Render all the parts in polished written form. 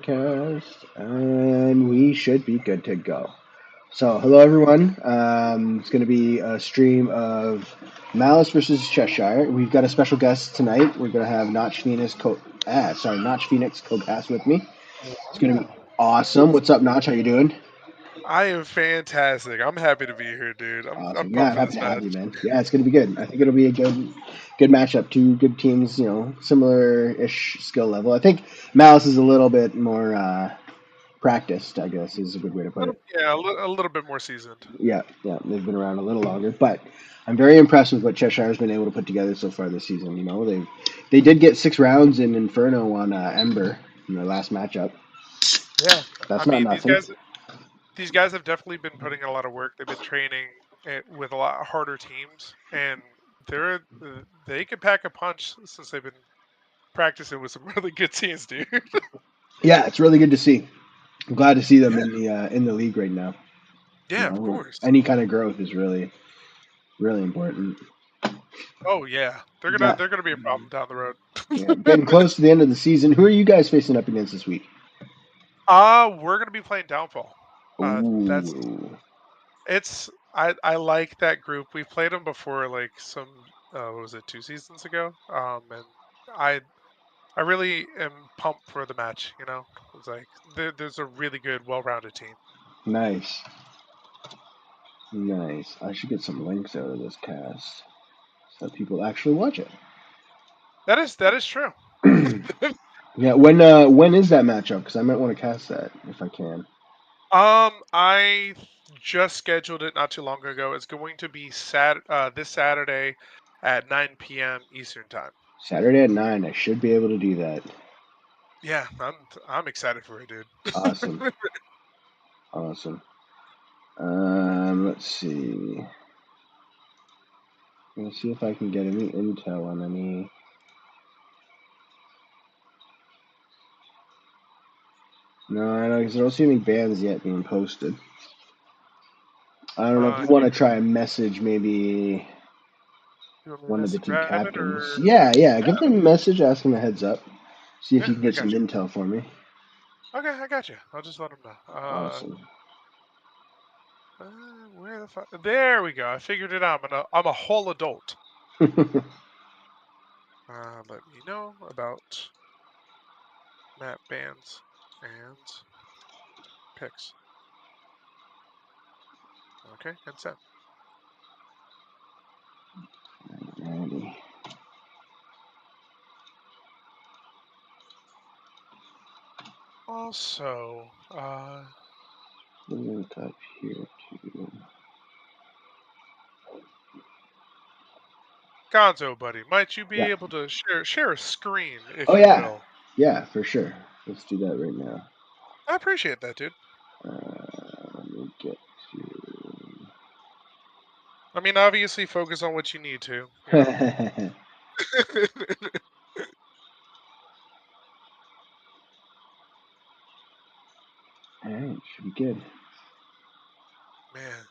Gamecast, and we should be good to go. So, hello everyone. It's going to be a stream of Malice versus Cheshire. We've got a special guest tonight. We're going to have Notch Phoenix co-cast with me. It's going to be Wow. awesome. What's up, Notch? How you doing? I am fantastic. I'm happy to be here, dude. I'm Awesome. Yeah, pumped I'm for happy this to have match. you, man. Yeah, it's going to be good. I think it'll be a good matchup. Two good teams, similar-ish skill level. I think Malice is a little bit more practiced, I guess, is a good way to put it. Yeah, a little bit more seasoned. Yeah, yeah, they've been around a little longer, but I'm very impressed with what Cheshire's been able to put together so far this season. They did get 6 rounds in Inferno on Ember in their last matchup. Yeah, I That's not mean nothing. these guys have definitely been putting in a lot of work. They've been training with a lot harder teams, and they're they can pack a punch since they've been practicing with some really good teams, dude. Yeah, it's really good to see. I'm glad to see them in the league right now. Yeah, of course. Any kind of growth is really important. Oh yeah, Yeah, they're gonna be a problem down the road. yeah, getting close to the end of the season. Who are you guys facing up against this week? We're gonna be playing Downfall. That's Ooh, It's I like that group. We've played them before, like some what was it, 2 seasons ago? And I I really am pumped for the match. It's like there's a really good, well-rounded team. nice, nice. I should get some links out of this cast so that people actually watch it. That is true. Yeah, when is that matchup? Because I might want to cast that if I can. I just scheduled it not too long ago. It's going to be this Saturday at 9 p.m. Eastern time. Saturday at 9. I should be able to do that. Yeah, I'm excited for it, dude. Awesome, awesome. Let's see. Let's see if I can get any intel on any. No, I don't see any bans yet being posted. I don't know if you want You to try a message, maybe you want me to one of the mess two grab it captains. or Yeah, yeah. yeah Give them a message, ask them a heads up. See if yeah you can I get some got you. intel for me. Okay, I got you. I'll just let him know. Awesome. Where the fuck? There we go. I figured it out. I'm a whole adult. Let me know about map bans and picks. Okay, consent. Alrighty. Also, Look up here too. Gonzo, buddy, might you be Yeah. able to share a screen, Oh if you yeah. will? Yeah, for sure. Let's do that right now. I appreciate that, dude. Let me get I mean, obviously, focus on what you need to. to. All right, should be good. Man,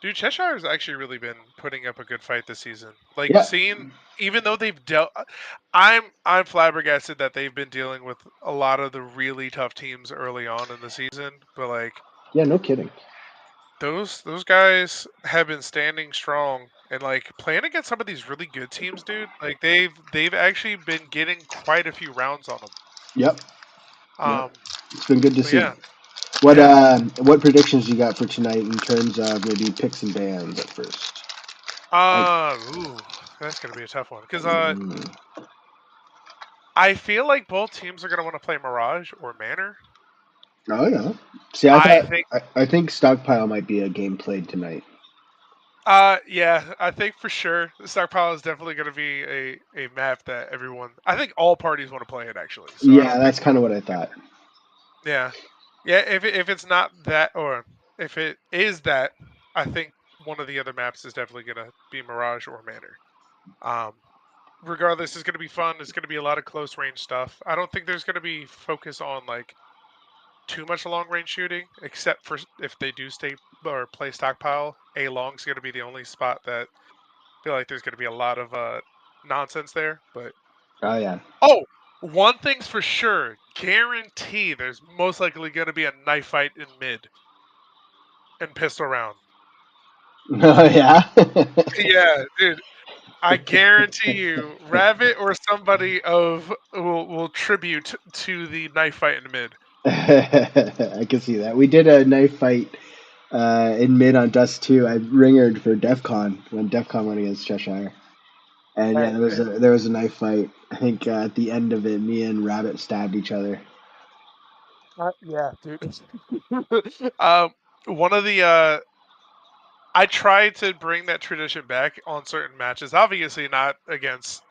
dude, Cheshire's actually really been putting up a good fight this season. Like Yeah. seeing, even though they've dealt, I'm flabbergasted that they've been dealing with a lot of the really tough teams early on in the season. But like Yeah, no kidding. those guys have been standing strong and like playing against some of these really good teams, dude. Like they've actually been getting quite a few rounds on them. Yep. Yep. Um, It's been good to but see. yeah, What yeah. what predictions you got for tonight in terms of maybe picks and bans at first? I, Ooh, that's gonna be a tough one because mm, I feel like both teams are gonna want to play Mirage or Manor. oh yeah. See, I think, I think stockpile might be a game played tonight. yeah, I think for sure the Stockpile is definitely going to be a map that everyone, I think all parties want to play it actually. So I Yeah, don't think that's kind of what I thought. yeah, yeah. If it's not that, or if it is that, I think one of the other maps is definitely going to be Mirage or Manor. Um, Regardless, it's going to be fun. It's going to be a lot of close range stuff. I don't think there's going to be focus on like too much long range shooting, except for if they do stay or play Stockpile. A long's going to be the only spot that feel like there's going to be a lot of nonsense there. But Oh yeah. oh, One thing's for sure, guarantee there's most likely going to be a knife fight in mid and pistol round. Oh yeah. Yeah, dude. I guarantee you, Rabbit or somebody will tribute to the knife fight in mid. I can see that. We did a knife fight in mid on Dust 2. I ringered for DEF CON when DEF CON went against Cheshire. And yeah, there was a knife fight. I think at the end of it, me and Rabbit stabbed each other. Yeah, dude. One of the I tried to bring that tradition back on certain matches. Obviously, not against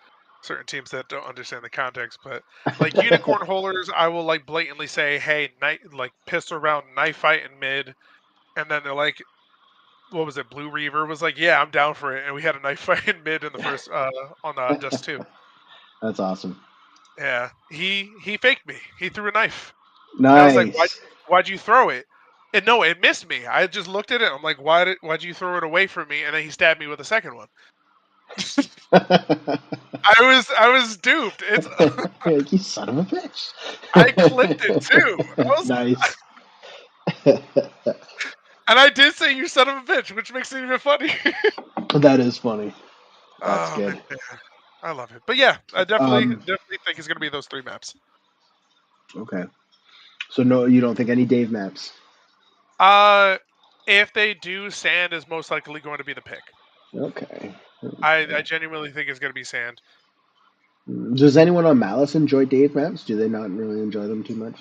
certain teams that don't understand the context, but like unicorn holders, I will like blatantly say, "Hey, like pistol round knife fight in mid," and then they're like, "What was it?" Blue Reaver was like, "Yeah, I'm down for it," and we had a knife fight in mid in the first on Dust 2. That's awesome. Yeah, he faked me. He threw a knife. And I was like, Nice. why'd you throw it? And no, it missed me. I just looked at it. I'm like, why'd you throw it away from me? And then he stabbed me with a second one. I was duped. It's Like, you son of a bitch. I clipped it too. Nice. And I did say you son of a bitch, which makes it even funny. That is funny. That's Oh man, good. I love it. But yeah, I definitely Um, think it's gonna be those 3 maps. okay. So no, you don't think any Dave maps? If they do, sand is most likely going to be the pick. Okay. I genuinely think it's gonna be sand. Does anyone on Malice enjoy Dave maps? Do they not really enjoy them too much?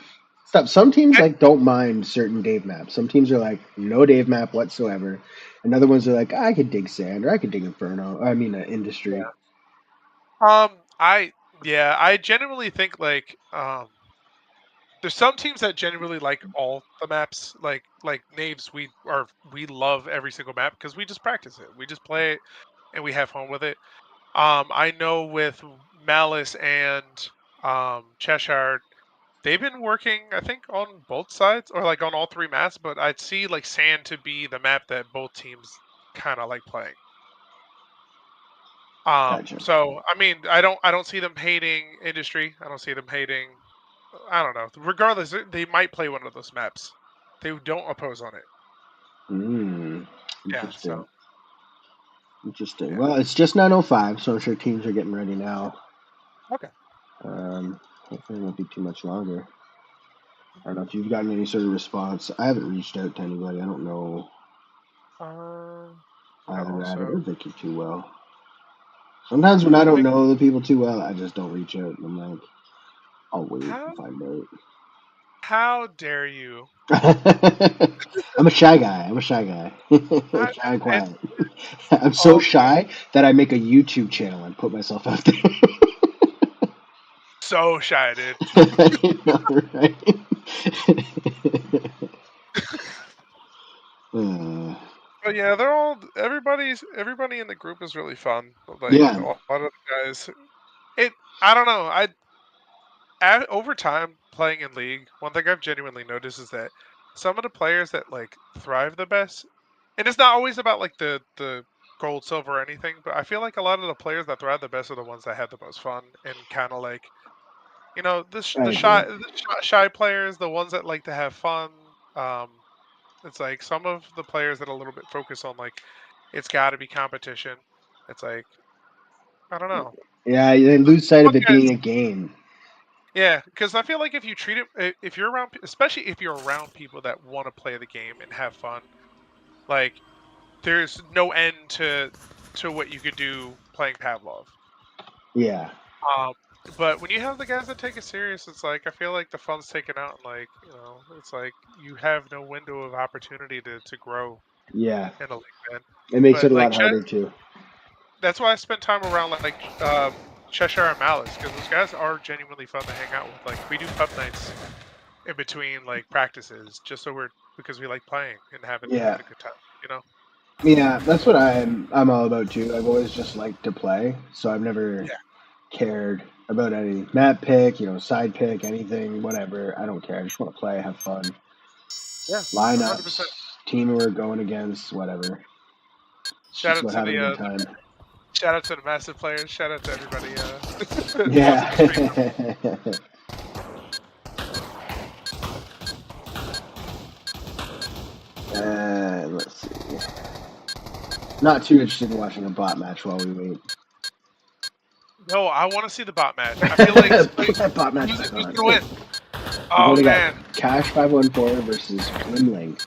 Some teams like don't mind certain Dave maps. Some teams are like no Dave map whatsoever, and other ones are like I could dig sand or I could dig Inferno. I mean industry. I genuinely think like there's some teams that genuinely like all the maps. Like Knaves, we love every single map because we just practice it. We just play it and we have fun with it. I know with Malice and Cheshire, they've been working, I think, on both sides or like on all 3 maps, but I'd see like Sand to be the map that both teams kind of like playing. Gotcha. So I mean, I don't see them hating industry. I don't see them hating. I don't know. Regardless, they might play one of those maps. They don't oppose on it. Yeah. Interesting. So Interesting. yeah. Well, it's just 9:05, so I'm sure teams are getting ready now. Okay. Hopefully it won't be too much longer. I don't know if you've gotten any sort of response. I haven't reached out to anybody. I don't know either Rabbit or Also, Vicky too well. Sometimes when I don't Vic, know the people too well, I just don't reach out. I'm like, I'll wait how and find out. how dare you? I'm a shy guy. I'm shy I, and it's quiet. I'm so all good. shy that I make a YouTube channel and put myself out there. So shy, dude. You know, right? But yeah, they're all everybody in the group is really fun. Like a yeah, lot of the guys. It I don't know. Over time playing in league, one thing I've genuinely noticed is that some of the players that like thrive the best, and it's not always about like the gold, silver, or anything, but I feel like a lot of the players that thrive the best are the ones that have the most fun and kind of like I the agree. shy players, the ones that like to have fun. It's like some of the players that are a little bit focused on like it's got to be competition. It's like I don't know. Yeah, they lose sight of Some it guys being a game. Yeah, because I feel like if you treat it, if you're around, especially if you're around people that want to play the game and have fun, like there's no end to what you could do playing Pavlov. Yeah, Um, but when you have the guys that take it serious, it's like I feel like the fun's taken out, and like it's like you have no window of opportunity to grow yeah. in a league, man. It makes it But a like lot harder too. that's why I spend time around like Cheshire and Malice because those guys are genuinely fun to hang out with. Like we do pub nights in between like practices just so because we like playing and Yeah, having a good time, you know? yeah. That's what I'm all about too. I've always just liked to play, so I've never Yeah. cared about any map pick, side pick, anything, whatever. I don't care. I just want to play, have fun. Yeah. Lineups, 100%. team we're going against, whatever. It's Shout just out about to having a good time. shout out to the massive players. Shout out to everybody Yeah. Let's see. Not too interested in watching a bot match while we wait. No, I want to see the bot match. I feel like Put that bot match who's back gonna on. win? Oh man. Cash 514 versus Wimling.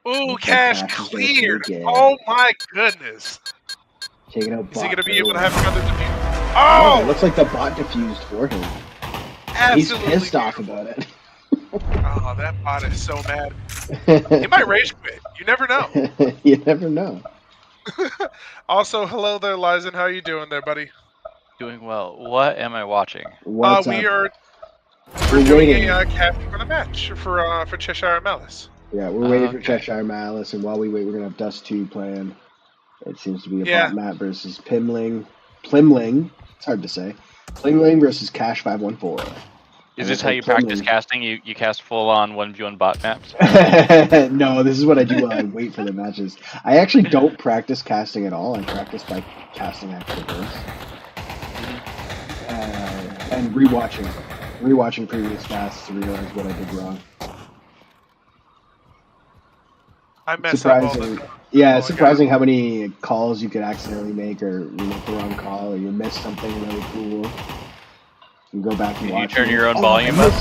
Ooh, Looks like Cash Cash is gonna cleared. take it. Oh my goodness. Taking out bot. Is he gonna be able to have another defuse? Oh! Oh! It looks like the bot diffused for him. Absolutely. He's pissed off about it. Oh, that bot is so mad. He might rage quit. You never know. You never know. Also, hello there, Lizen. How you doing there, buddy? Doing well. What am I watching? What's up? We're We're doing waiting. a casting for the match for Cheshire and Malice. Yeah, we're waiting for Cheshire Malice, and while we wait, we're gonna have Dust 2 playing. It seems to be a bot map versus Plimling. It's hard to say. Plimling versus Cash 514. Is this how you practice casting? You cast full on 1v1 bot maps? No, this is what I do while I wait for the matches. I actually don't practice casting at all. I practice by casting actual games. And rewatching previous casts to realize what I did wrong. I mess up all the time. Yeah, it's surprising how many calls you could accidentally make, or you make the wrong call, or you miss something really cool. You go back and watch. You turn your own volume up?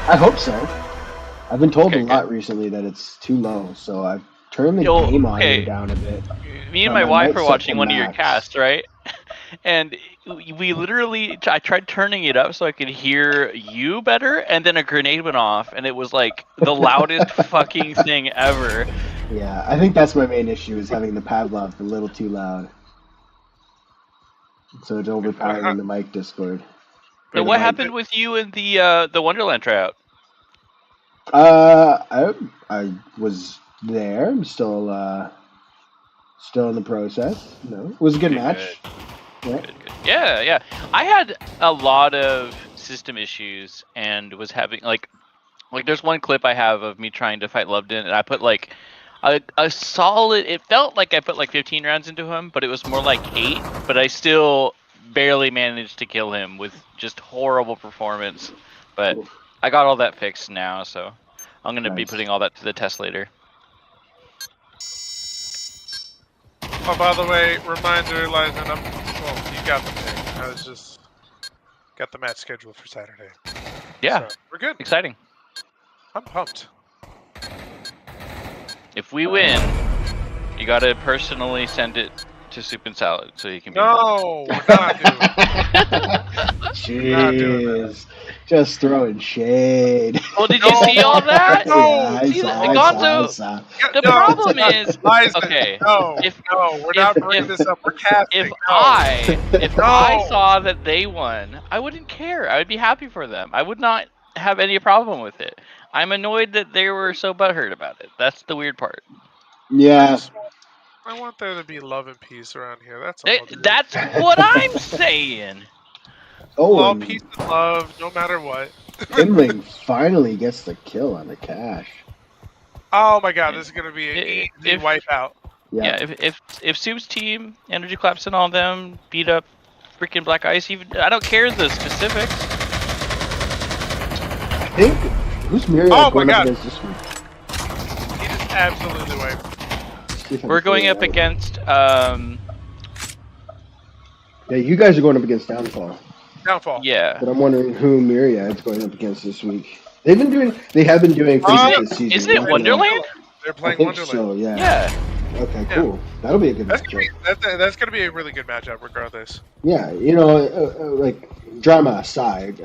I hope so. I've been told a lot recently that it's too low, so I've turned the game audio down a bit. Me and my wife are watching one of your casts, right? And we literally, I tried turning it up so I could hear you better, and then a grenade went off, and it was like the loudest fucking thing ever. Yeah, I think that's my main issue, is having the Pavlov a little too loud. So it's overpowering the mic Discord. And what happened with you in the Wonderland tryout? I was there. I'm still in the process. No, it was a good match. Yeah. Good. Yeah. I had a lot of system issues and was having like there's one clip I have of me trying to fight Lovedon, and I put like a solid. It felt like I put like 15 rounds into him, but it was more like 8. But I still barely managed to kill him with just horrible performance. But I got all that fixed now, so I'm gonna be putting all that to the test later. Oh, by the way, reminder, Lizen, you got the pick. I was just got the match scheduled for Saturday. Yeah, so, we're good. Exciting. I'm pumped. If we win, you gotta personally send it to Soup and Salad so you can be. No, we're not doing it. Jeez. Just throwing shade. Well, did you see all that? No. The problem is, okay. No, we're not bringing this up. We're casting. If I saw that they won, I wouldn't care. I would be happy for them. I would not have any problem with it. I'm annoyed that they were so butthurt about it. That's the weird part. Yeah. I want there to be love and peace around here. That's all. That's what I'm saying. Well, peace and love, no matter what. Pimling finally gets the kill on the Cash. Oh my god, this is gonna be an easy wipeout. Yeah, if Soup's team, Energy Claps and all them beat up freaking Black Ice, even I don't care the specifics. I think who's Myriad going up against this week? He just absolutely wiped. We're going up against Yeah, you guys are going up against Downfall. Yeah. But I'm wondering who Myriad's going up against this week. They have been doing pretty good this season. Isn't it Wonderland? They're playing Wonderland. So, yeah. Okay, cool. That'll be a good matchup. That's gonna be a really good matchup, regardless. Yeah, like drama aside,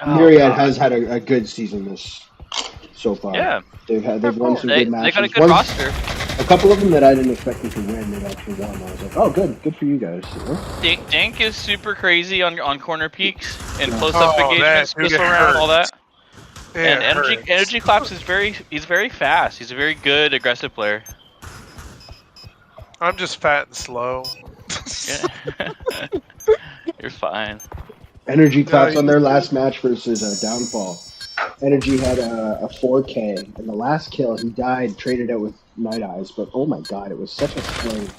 Myriad has had a good season so far. Yeah. They've won some good matches. They got a good roster. A couple of them that I didn't expect them to win, they actually won. I was like, oh, good for you guys. Dank is super crazy on corner peaks and close-up engagements, whistle around, all that. Yeah, and Energy Claps is he's very fast. He's a very good aggressive player. I'm just fat and slow. You're fine. Energy Claps on their last match versus Downfall. Energy had a 4K, and the last kill he died, traded out with Night Eyes, but oh my god, it was such a swing.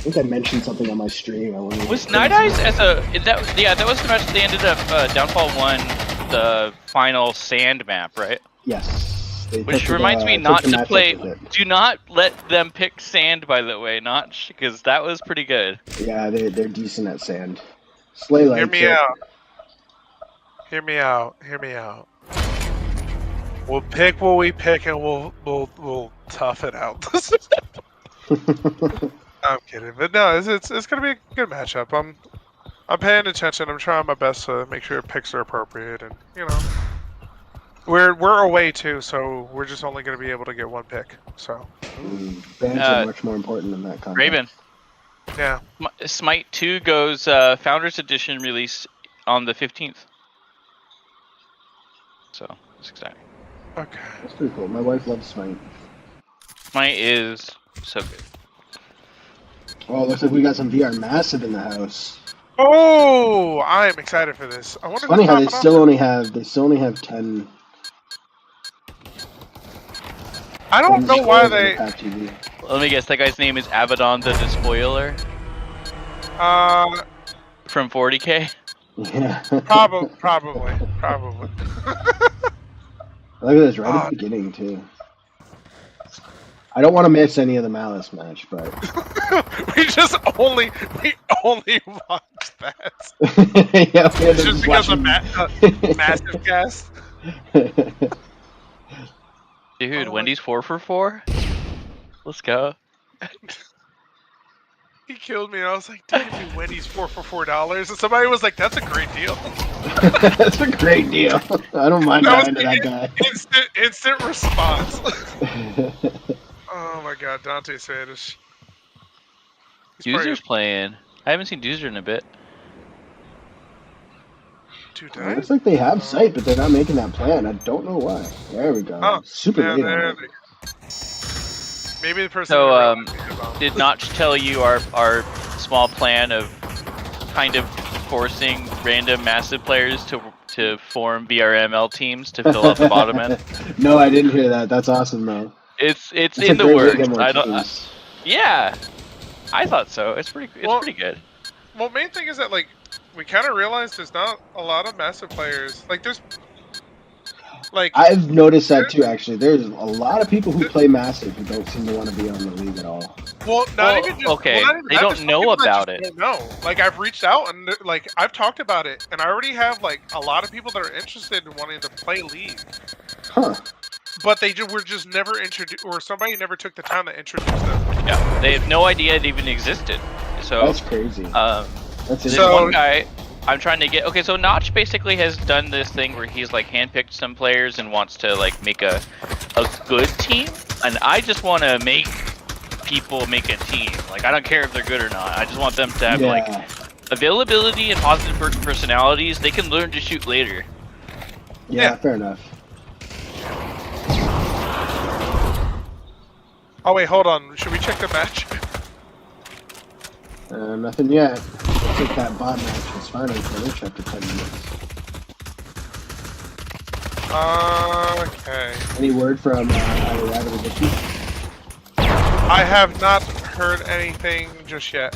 think I mentioned something on my stream. Was Night Eyes as a that was the match they ended up Downfall won the final sand map, right? Yes. Which reminds me not to play. Do not let them pick sand, by the way, Notch, because that was pretty good. Yeah, they're decent at sand. Slay likes Hear me out. Hear me out. Hear me out. We'll pick what we pick, and we'll tough it out. I'm kidding, but no, it's gonna be a good matchup. I'm paying attention. I'm trying my best to make sure picks are appropriate, and you know, we're away too, so we're just only gonna be able to get one pick. So bans are much more important than that content. Raven. Yeah. Smite 2 goes Founders Edition release on the 15th. So it's exciting. Okay. That's pretty cool. My wife loves Smite. Smite is so good. Oh, looks like we got some VR Massive in the house. Oh, I'm excited for this. I wonder. It's funny how they still only have 10. I don't know why they. Let me guess. That guy's name is Abaddon the Despoiler. From 40K. Yeah. Probably. Look at this right at the beginning too. I don't want to miss any of the Malice match, but we only watched that. Yeah, we had just because of massive cast. Dude, Wendy's 4 for 4. Let's go. He killed me, and I was like, "Dude, Wendy's 4 for $4." And somebody was like, "That's a great deal." That's a great deal. I don't mind buying to that guy. Instant response. Oh my god, Dante's Spanish. Doozer's playing. I haven't seen Doozer in a bit. It looks like they have sight, but they're not making that plan. I don't know why. There we go. Oh, super late on it. Maybe the person. So, did Notch tell you our small plan of kind of forcing random massive players to form VRML teams to fill out the bottom end? No, I didn't hear that. That's awesome, though. It's in the works. Yeah, I thought so. It's pretty good. Well, main thing is that like we kind of realized there's not a lot of massive players. Like there's like I've noticed that too. Actually, there's a lot of people who play massive who don't seem to want to be on the league at all. Well, not even just okay. Well, not even they that, don't know about it. No, like I've reached out and like I've talked about it, and I already have like a lot of people that are interested in wanting to play league. Huh. But they were just never introduced, or somebody never took the time to introduce them. Yeah, they have no idea it even existed. So that's crazy. There's one guy I'm trying to get. Okay, so Notch basically has done this thing where he's like handpicked some players and wants to like make a good team, and I just want to make people make a team. Like I don't care if they're good or not. I just want them to have like availability and positive personalities. They can learn to shoot later. Yeah, fair enough. Oh wait, hold on. Should we check the match? Nothing yet. I think that bot match is finally finished after 10 minutes. Okay. Any word from I have not heard anything just yet.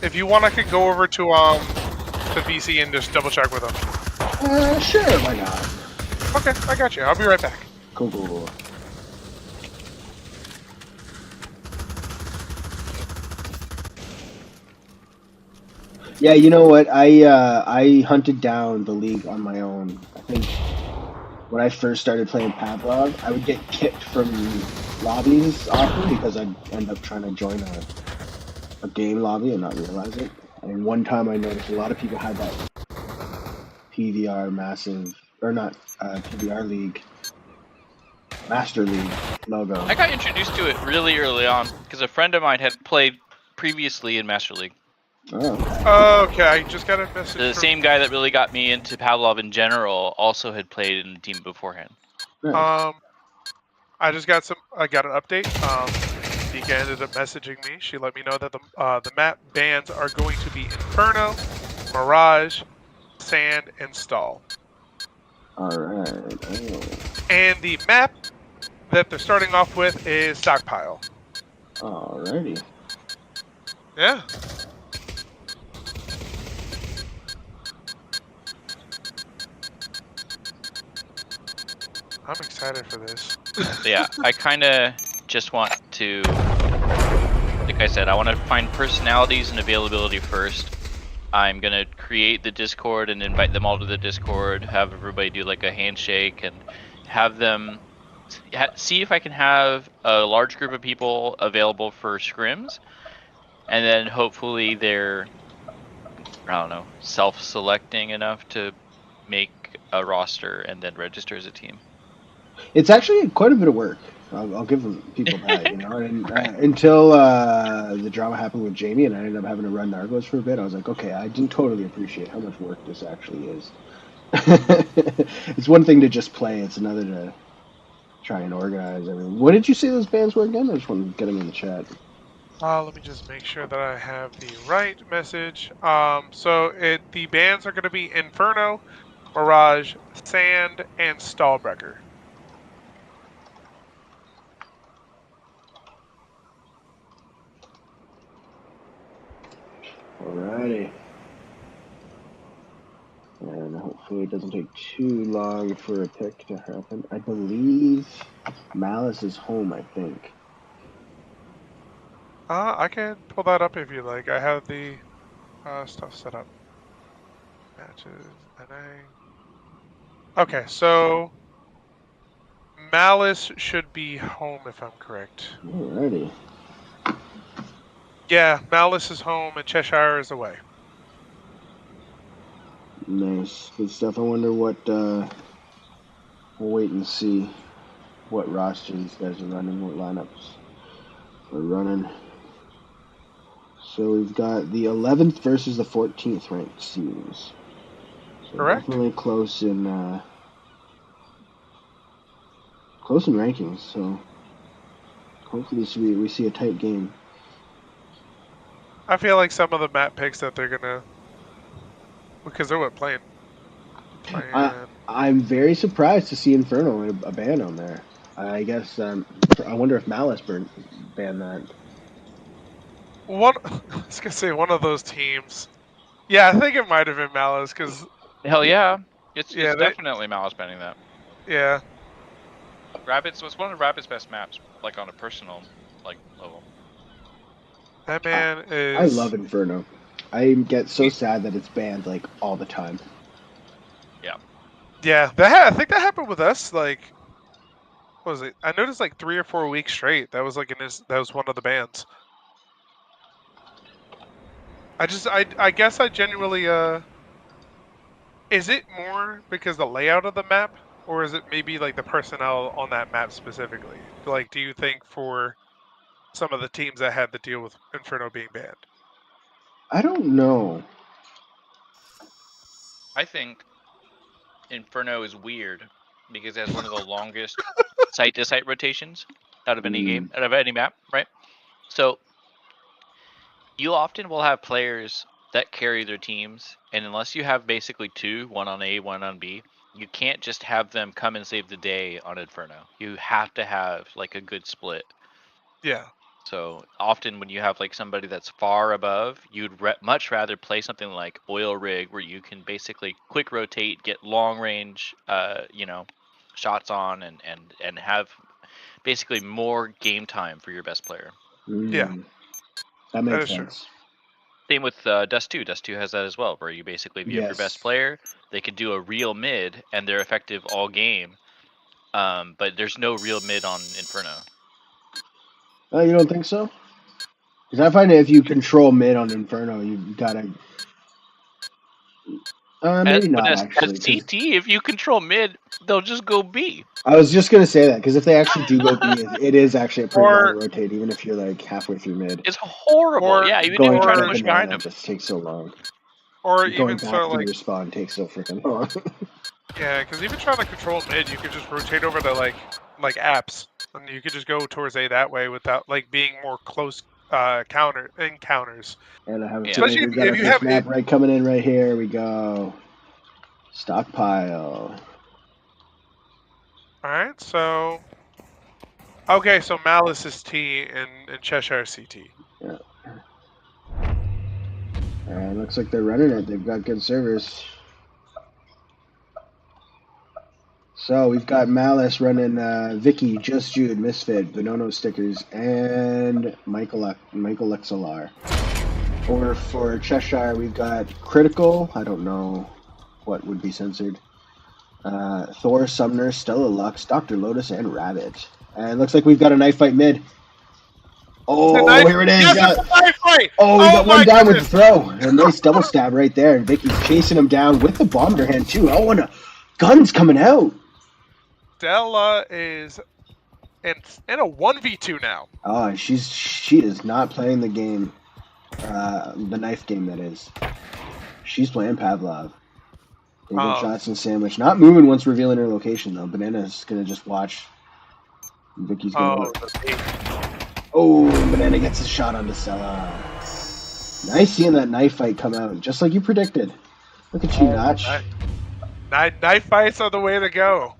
If you want, I could go over to VC and just double check with them. Sure, why not? Okay, I got you. I'll be right back. Cool. Yeah, you know what? I hunted down the league on my own. I think when I first started playing Pavlov, I would get kicked from lobbies often because I'd end up trying to join a game lobby and not realize it. And one time I noticed a lot of people had that PVR massive, or not PVR League, Master League logo. I got introduced to it really early on because a friend of mine had played previously in Master League. Oh, okay. I just got a message. The same guy that really got me into Pavlov in general also had played in the team beforehand. Nice. I just got I got an update. Dika ended up messaging me. She let me know that the map bans are going to be Inferno, Mirage, Sand, and Stall. Alright. And the map that they're starting off with is Stockpile. Alrighty. Yeah. I'm excited for this. So yeah, I kind of just want to, like I said, I want to find personalities and availability first. I'm gonna create the Discord and invite them all to the Discord. Have everybody do like a handshake and have them see if I can have a large group of people available for scrims, and then hopefully they're, I don't know, self-selecting enough to make a roster and then register as a team. It's actually quite a bit of work. I'll give people that, you know. And Right. until the drama happened with Jamie, and I ended up having to run Nargos for a bit, I was like, okay, I didn't totally appreciate how much work this actually is. It's one thing to just play; it's another to try and organize. I mean, what did you say those bands were again? I just want to get them in the chat. Let me just make sure that I have the right message. So the bands are going to be Inferno, Mirage, Sand, and Stallbreaker. Alrighty. And hopefully it doesn't take too long for a pick to happen. I believe Malice is home, I think. I can pull that up if you like. I have the stuff set up. Matches, NA. Okay, so Malice should be home if I'm correct. Alrighty. Yeah, Malice is home and Cheshire is away. Nice. Good stuff. I wonder what, we'll wait and see what roster these guys are running, what lineups are running. So we've got the 11th versus the 14th ranked teams. So Correct? definitely close in rankings. So hopefully we see a tight game. I feel like some of the map picks that they're gonna, because they're playing. I'm very surprised to see Inferno in a ban on there. I guess I wonder if Malice banned that. I was gonna say one of those teams. Yeah, I think it might have been Malice because Hell yeah, it's yeah, definitely Malice banning that. yeah. Rabbits was one of Rabbit's best maps, like on a personal level. That man I is. love Inferno. I get so sad that it's banned like all the time. Yeah. Yeah, I think that happened with us. Like, what was it? I noticed like 3 or 4 weeks straight. That was like that was one of the bans. I guess I genuinely is it more because the layout of the map, or is it maybe like the personnel on that map specifically? Like, do you think for some of the teams that had to deal with Inferno being banned? I don't know. I think Inferno is weird because it has one of the longest site-to-site rotations out of any game, out of any map, right? So you often will have players that carry their teams, and unless you have basically two, one on A, one on B, you can't just have them come and save the day on Inferno. You have to have like a good split. Yeah. So often when you have like somebody that's far above, you'd much rather play something like Oil Rig, where you can basically quick rotate, get long range, shots on, and have basically more game time for your best player. Yeah. That makes is true. sense. Same with Dust 2. Dust 2 has that as well, where you basically, if you have your best player, they can do a real mid, and they're effective all game. But there's no real mid on Inferno. Oh, you don't think so? Because I find that if you control mid on Inferno, you gotta. Maybe not actually. At CT, if you control mid, they'll just go B. I was just gonna say that because if they actually do go B, it is actually a pretty long rotate, even if you're like halfway through mid. It's horrible. Yeah, even if you try to push behind them, just takes so long. Or Going even back so, through like respawn takes so freaking long. yeah, because even trying to control mid, you could just rotate over to like apps, and you could just go towards A that way without like being more close encounters. And I have a Especially feeling we've got our first map right coming in right here. We go stockpile. All right, so okay, so Malice is T and Cheshire CT. Yeah. looks like they're running it. They've got good servers. So we've got Malice running Vicky, Just Jude, Misfit, Bonono Stickers, and Michael XLR. Or for Cheshire, we've got Critical. I don't know what would be censored. Thor, Sumner, Stella Lux, Dr. Lotus, and Rabbit. And it looks like we've got a knife fight mid. Oh, here it is. Yes, it's a knife fight. Oh, we got one down goodness. with the throw. A nice double stab right there. And Vicky's chasing him down with the bomb in her hand, too. Oh, and a gun's coming out. Stella is in a 1v2 now. Oh, she is not playing the game. The knife game, that is. She's playing Pavlov. Taking shots and sandwich. Not moving once revealing her location, though. Banana's going to just watch. Vicky's going to... Oh, Banana gets a shot onto Stella. Nice seeing that knife fight come out, just like you predicted. Look at you, Notch. Knife fights are the way to go.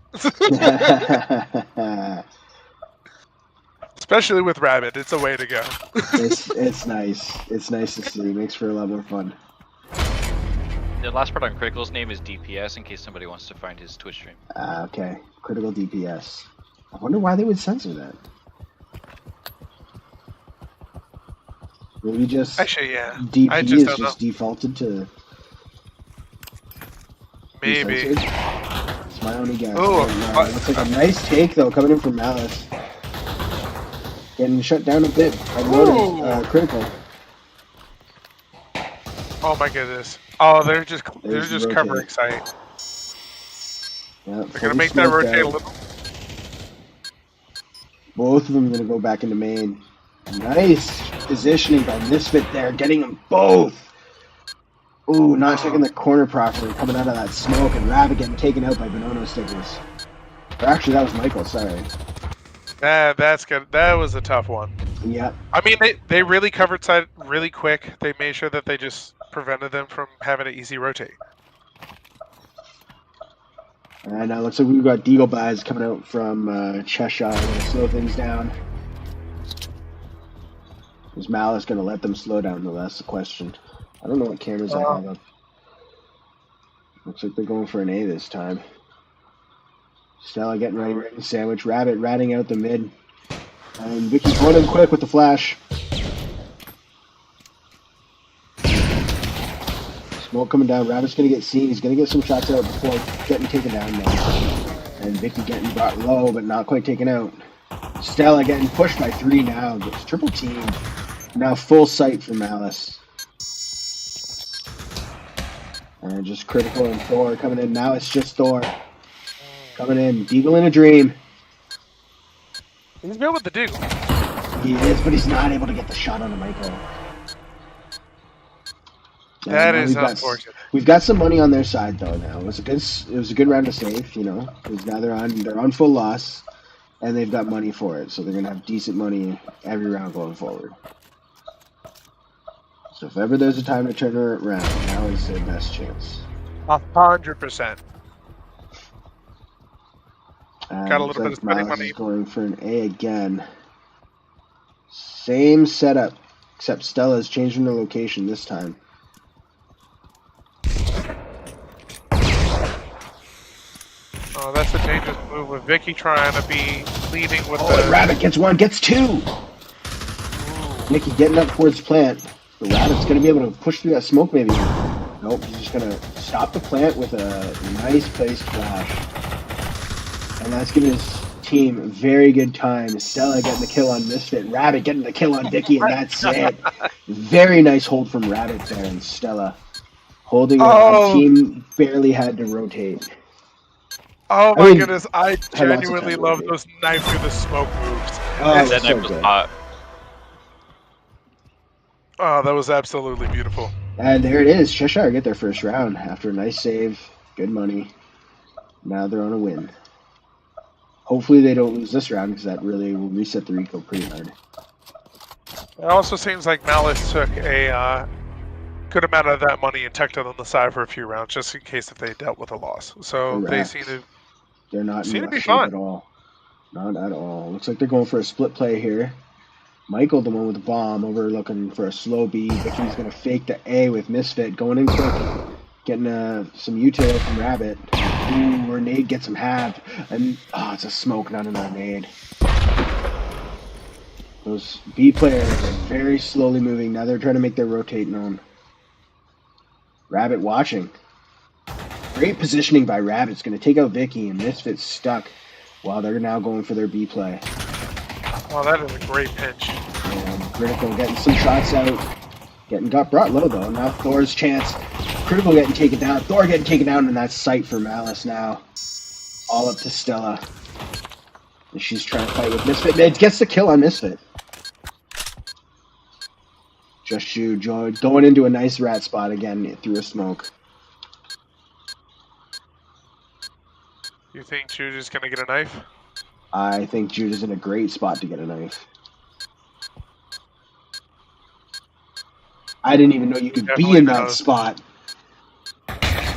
Especially with Rabbit, it's a way to go. it's nice. It's nice to see. It makes for a lot more fun. The last part on Critical's name is DPS, in case somebody wants to find his Twitch stream. Okay. Critical DPS. I wonder why they would censor that. Maybe just... Actually, yeah. DP is just defaulted to... Maybe. It's my only guess. Ooh, looks like a nice take, though, coming in from Malice. Getting shut down a bit by Lotus, Critical. Oh my goodness. Oh, they're just covering sight. Yeah, they're gonna make that rotate a little. Both of them are gonna go back into main. Nice positioning by Misfit there, getting them both. Ooh, not checking the corner properly, coming out of that smoke, and Rabbit getting taken out by Bonono Stickers. Or actually, that was Michael, sorry. That's good. That was a tough one. Yep. I mean, they really covered side really quick. They made sure that they just prevented them from having an easy rotate. And now it looks like we've got Deagle Baz coming out from Cheshire. Going to slow things down. Is Malice going to let them slow down, though? That's the question. I don't know what cameras I have up. Looks like they're going for an A this time. Stella getting ready to the sandwich. Rabbit ratting out the mid. And Vicky going in quick with the flash. Smoke coming down. Rabbit's going to get seen. He's going to get some shots out before getting taken down now. And Vicky getting brought low, but not quite taken out. Stella getting pushed by 3 now. Gets triple team. Now full sight for Malice. And just Critical and Thor coming in. Now it's just Thor. Coming in. Deagle in a dream. He's good with the Deagle. He is, but he's not able to get the shot on Michael. That is unfortunate. We've got some money on their side though now. It was a good round to save, you know. Because now they're on full loss, and they've got money for it, so they're gonna have decent money every round going forward. So if ever there's a time to turn it around, now is their best chance. 100%. Got a little bit of spending Malice money. is going for an A again. Same setup, except Stella's changing her location this time. Oh, that's a dangerous move with Vicky trying to be leading with the... Rabbit gets 1, gets 2! Ooh. Nikki getting up towards plant. The Rabbit's going to be able to push through that smoke maybe. Nope, he's just going to stop the plant with a nice placed flash. And that's giving his team very good time. Stella getting the kill on Misfit. Rabbit getting the kill on Vicky, and that's it. Very nice hold from Rabbit there, and Stella holding the team barely had to rotate. Oh my goodness, I genuinely love those knife through the smoke moves. Oh, that knife was hot. Oh, that was absolutely beautiful. And there it is. Cheshire get their first round after a nice save. Good money. Now they're on a win. Hopefully they don't lose this round because that really will reset the Rico pretty hard. It also seems like Malice took a good amount of that money and tucked it on the side for a few rounds just in case if they dealt with a loss. So Correct. they seem to be fine at all. Not at all. Looks like they're going for a split play here. Michael, the one with the bomb, over looking for a slow B. Vicky's going to fake the A with Misfit, going in quick. Getting some util from Rabbit. Ooh, her nade gets him halved. And, it's a smoke, not another nade. Those B players are very slowly moving. Now they're trying to make their rotate known. Rabbit watching. Great positioning by Rabbit. It's going to take out Vicky, and Misfit's stuck while they're now going for their B play. Oh, that is a great pinch. And Critical getting some shots out. Got brought low, though. Now Thor's chance. Critical getting taken down. Thor getting taken down, and that's sight for Malice now. All up to Stella. And she's trying to fight with Misfit. It gets the kill on Misfit. Just Jude going into a nice rat spot again through a smoke. You think Jude is going to get a knife? I think Jude is in a great spot to get a knife. I didn't even know you could be in that spot.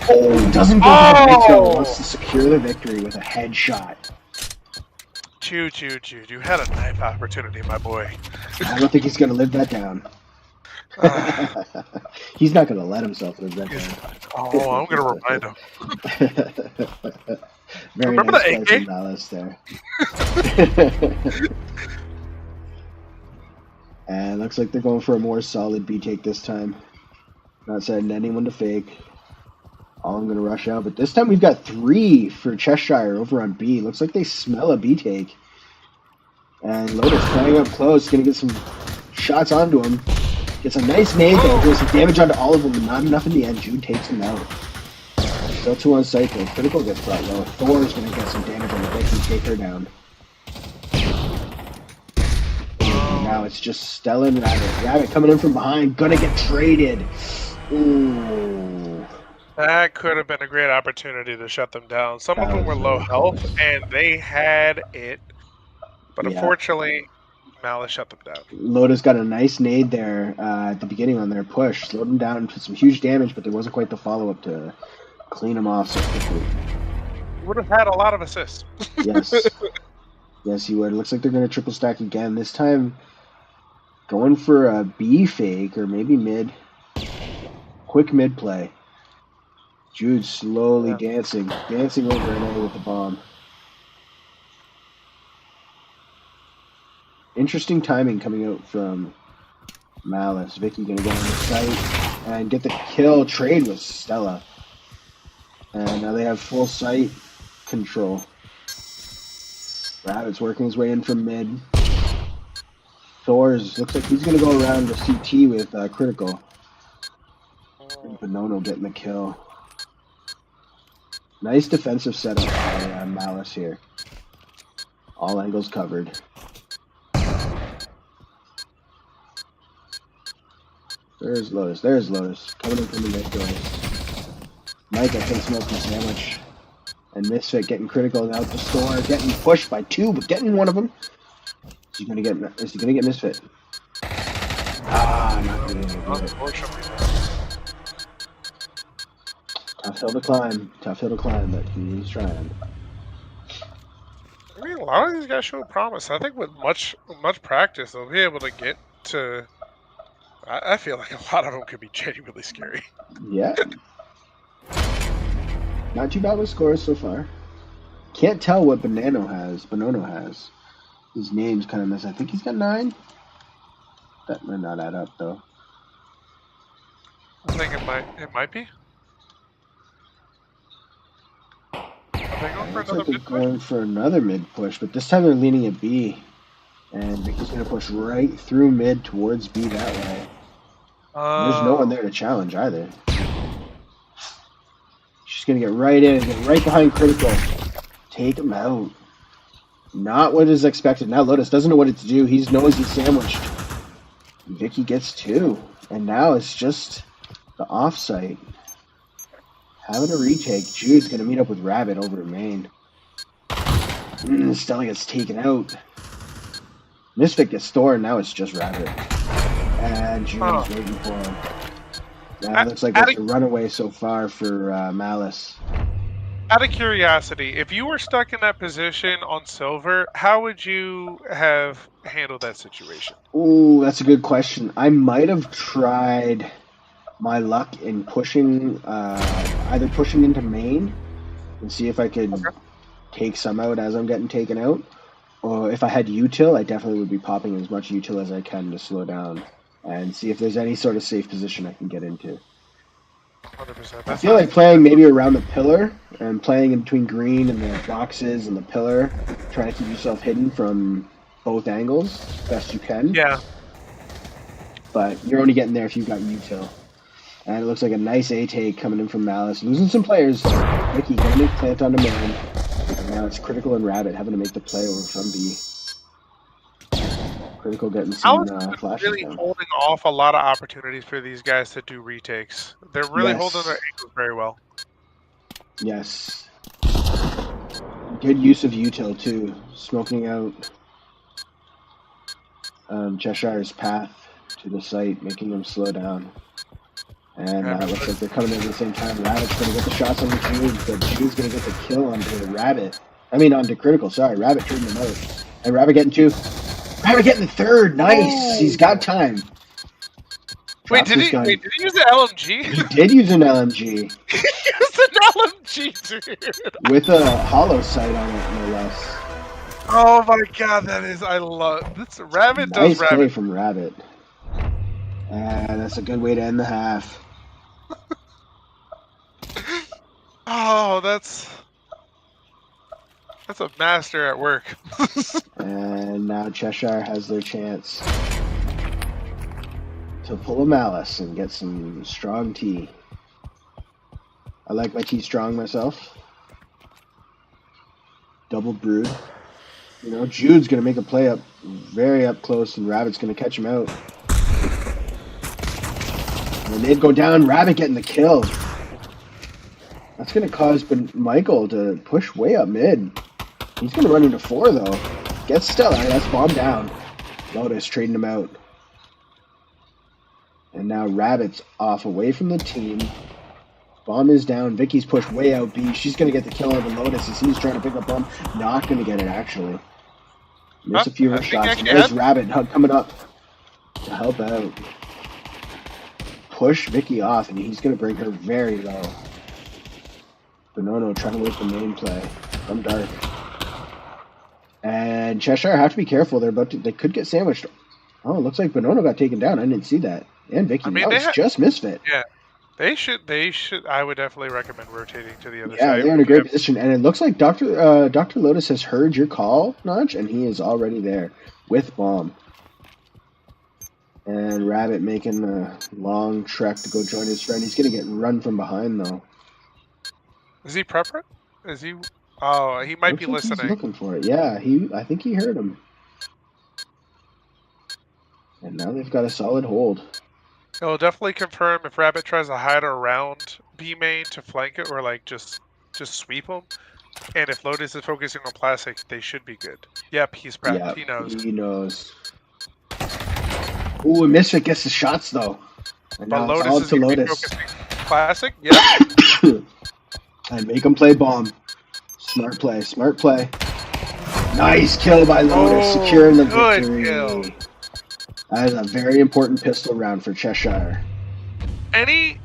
Oh, doesn't go for the victory. Wants to secure the victory with a headshot. Jude, you had a knife opportunity, my boy. I don't think he's going to live that down. He's not going to let himself live that down. Oh, I'm going to remind him. Very Remember nice the play from Malice there. And looks like they're going for a more solid B take this time. Not sending anyone to fake. All I'm going to rush out. But this time we've got 3 for Cheshire over on B. Looks like they smell a B take. And Lotus flying up close. Going to get some shots onto him. Gets a nice nade there. Does some damage onto all of them. But not enough in the end. Jude takes him out. Still 2 on site though. Critical gets brought low. Thor's going to get some damage on the Vic and take her down. And now it's just Stella and Rabbit. Rabbit coming in from behind. Gonna get traded. Ooh. That could have been a great opportunity to shut them down. Some of them were low health, and they had it. But unfortunately, Malice shut them down. Lotus got a nice nade there at the beginning on their push. Slowed them down and put some huge damage, but there wasn't quite the follow-up to clean them off so quickly. Would have had a lot of assists. Yes. Yes, he would. It looks like they're going to triple stack again. This time, going for a B fake or maybe mid. Quick mid play. Jude slowly dancing over an A with the bomb. Interesting timing coming out from Malice. Vicky going to get on the site and get the kill. Trade with Stella. And now they have full sight control. Rabbit's working his way in from mid. Thor's looks like he's going to go around the CT with Critical. Bonono getting the kill. Nice defensive setup by Malice here. All angles covered. There's Lotus. Coming in from the mid door. Mike, I think, smoking sandwich. And Misfit getting Critical out the store. Getting pushed by 2, but getting one of them. Is he gonna get Misfit? Not really. Tough hill to climb, but he's trying. I mean, a lot of these guys show promise. I think with much practice, they'll be able to get to. I feel like a lot of them could be genuinely scary. Yeah. Not too bad with scores so far. Can't tell what Bonono has. His name's kind of missing. I think he's got 9. That might not add up though. I think it might be. Going for another mid push, but this time they're leaning at B. And Vicky's going to push right through mid towards B that way. There's no one there to challenge either. She's going to get right in and get right behind Critical. Take him out. Not what is expected. Now Lotus doesn't know what to do. He knows he's sandwiched. Vicky gets 2. And now it's just the offsite. Having a retake. Jude's going to meet up with Rabbit over at main. Stella gets taken out. Misfit gets Thor, and now it's just Rabbit. And Jude's waiting for him. That looks like it's a runaway so far for Malice. Out of curiosity, if you were stuck in that position on silver, how would you have handled that situation? Ooh, that's a good question. I might have tried my luck in pushing, either pushing into main and see if I could take some out as I'm getting taken out. Or if I had util, I definitely would be popping as much util as I can to slow down and see if there's any sort of safe position I can get into. 100%. I feel like playing maybe around the pillar and playing in between green and the boxes and the pillar, trying to keep yourself hidden from both angles best you can. Yeah. But you're only getting there if you've got util. And it looks like a nice A take coming in from Malice. Losing some players. Vicky going to plant on demand. And now it's Critical and Rabbit having to make the play over from B. Critical getting some flashes really down. holding off a lot of opportunities for these guys to do retakes. They're really holding their angles very well. Yes. Good use of util too. Smoking out Cheshire's path to the site, making them slow down. And it looks like they're coming in at the same time. Rabbit's going to get the shots on the Jude, but Jude's going to get the kill onto the Rabbit. I mean, onto Critical, sorry. Rabbit trading them out. And Rabbit getting two. Rabbit getting the third. Nice. Oh. He's got time. Wait, did he use the LMG? He did use an LMG. He used an LMG, dude. With a hollow sight on it, no less. Oh my god, I love this. Rabbit nice does Rabbit. Play from Rabbit. And that's a good way to end the half. Oh, that's a master at work. And now Cheshire has their chance to pull a Malice and get some strong tea. I like my tea strong myself. Double brewed. You know, Jude's going to make a play up very up close, and Rabbit's going to catch him out. And they'd go down, Rabbit getting the kill. That's going to cause Michael to push way up mid. He's going to run into 4, though. Gets Stellar. That's bomb down. Lotus trading him out. And now Rabbit's off away from the team. Bomb is down. Vicky's pushed way out B. She's going to get the kill over Lotus as he's trying to pick up Bomb. Not going to get it, actually. Miss a few of her shots. There's Rabbit coming up to help out. Push Vicky off, and he's going to bring her very low. Bonono trying to wait the main play from Dark. And Cheshire have to be careful. They could get sandwiched. Oh, it looks like Bonono got taken down. I didn't see that. And Vicky, it's just Misfit. Yeah, they should. I would definitely recommend rotating to the other side. Yeah, they're in a great position. And it looks like Dr. Lotus has heard your call, Notch, and he is already there with Bomb. And Rabbit making a long trek to go join his friend. He's going to get run from behind, though. Is he prepper? Is he? Oh, he might be listening. He's looking for it. Yeah, I think he heard him. And now they've got a solid hold. It'll definitely confirm if Rabbit tries to hide around B main to flank it or like just sweep him. And if Lotus is focusing on Plastic, they should be good. Yep, he's prepped. Yep, he knows. He knows. Ooh, Misfit gets the shots though. And but now Lotus it's all to Lotus. Plastic, yeah. And make him play Bomb. Smart play, smart play. Nice kill by Lotus, securing the victory. Kill. That is a very important pistol round for Cheshire. Any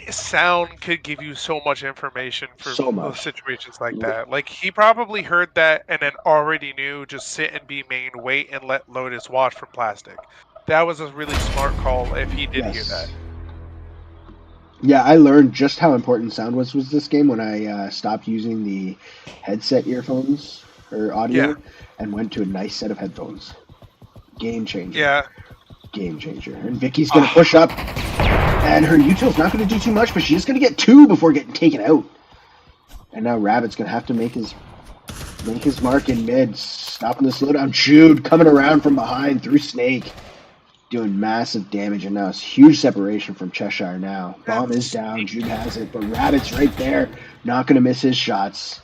sound could give you so much information for situations like that. Like, he probably heard that and then already knew just sit and be main, wait, and let Lotus watch from Plastic. That was a really smart call if he did hear that. Yeah, I learned just how important sound was this game when I stopped using the headset earphones or audio and went to a nice set of headphones. Game changer. Yeah. Game changer. And Vicky's going to push up. And her util's not going to do too much, but she's going to get 2 before getting taken out. And now Rabbit's going to have to make his mark in mid. Stopping the slowdown. Jude coming around from behind through Snake. Doing massive damage, and now it's huge separation from Cheshire now. Bomb is down, Jude has it, but Rabbit's right there. Not going to miss his shots.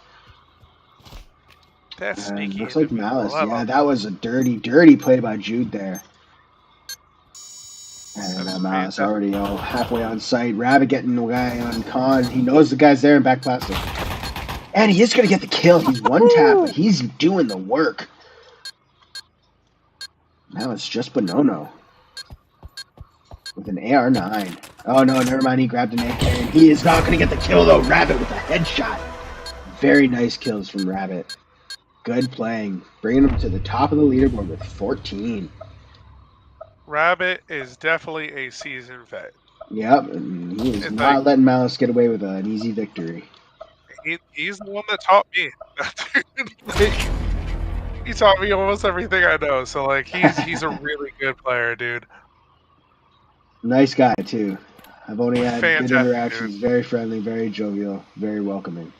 That's sneaky. Looks like Malice. Yeah, that was a dirty, dirty play by Jude there. And Malice already halfway on site. Rabbit getting the guy on con. He knows the guy's there in back Plastic. And he is going to get the kill. He's one tap, but he's doing the work. Now it's just Bonono with an AR-9. Oh, no, never mind. He grabbed an AK, and he is not going to get the kill, though. Rabbit with a headshot. Very nice kills from Rabbit. Good playing. Bringing him to the top of the leaderboard with 14. Rabbit is definitely a seasoned vet. Yep, and he is not letting Malice get away with an easy victory. He's the one that taught me. Like, he taught me almost everything I know. So like he's a really good player, dude. Nice guy too. I've only had Fantastic, good interactions. dude. Very friendly, very jovial, very welcoming.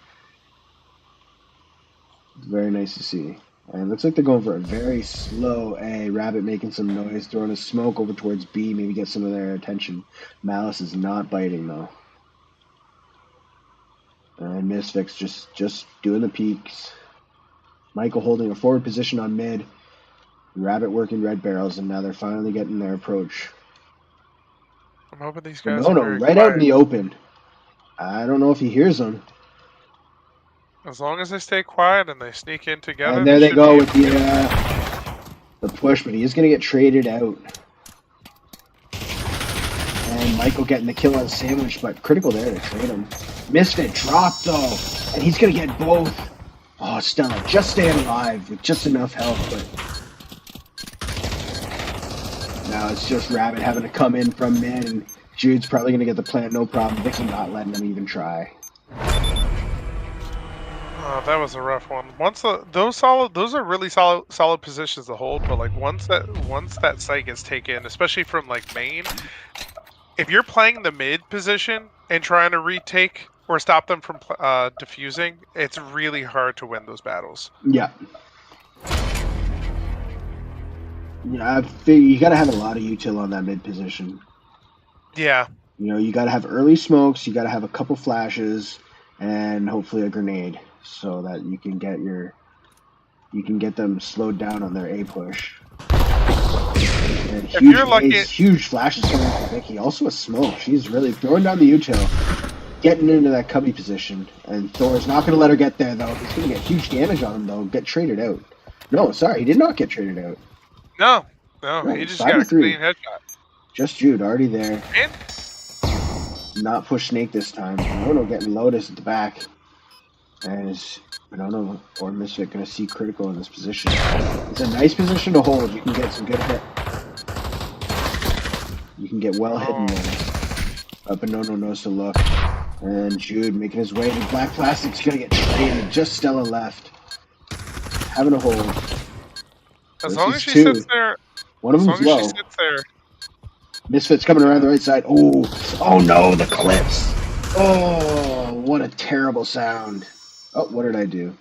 Very nice to see. And it looks like they're going for a very slow A. Rabbit making some noise, throwing a smoke over towards B, maybe get some of their attention. Malice is not biting though. And Misfix just doing the peeks. Michael holding a forward position on mid. Rabbit working red barrels, and now they're finally getting their approach. I'm hoping these guys No, are very right quiet. out in the open. I don't know if he hears them. As long as they stay quiet and they sneak in together. And there they go with the push, but he is going to get traded out. And Michael getting the kill on Sandwich, but critical there to trade him. Misfit dropped though, and he's going to get both. Oh, Stella just staying alive with just enough health, but now it's just Rabbit having to come in from mid, and Jude's probably going to get the plant, no problem. Vicky not letting him even try. Oh, that was a rough one. Those are really solid positions to hold, but like once that site gets taken, especially from like main, if you're playing the mid position and trying to retake or stop them from defusing, it's really hard to win those battles. Yeah. Yeah, I figure you got to have a lot of util on that mid position. Yeah. You know, you got to have early smokes, you got to have a couple flashes, and hopefully a grenade, so that you can get them slowed down on their A push. And huge flashes coming from Vicky. Also a smoke. She's really throwing down the util, getting into that cubby position. And Thor's not going to let her get there, though. He's going to get huge damage on him, though. Get traded out. No, sorry, he did not get traded out. No, right, he just got a clean headshot. Just Jude already there. And not push Snake this time. Bonono getting Lotus at the back. And is Bonono or Misfit going to see critical in this position? It's a nice position to hold. You can get some good hit. You can get well hidden there. But Bonono knows to look. And Jude making his way to Black Plastic's going to get traded. Just Stella left. Having a hold. As long as she sits there. One of them's low. She sits there. Misfit's coming around the right side. Oh no, the clips. Oh, what a terrible sound. Oh, what did I do?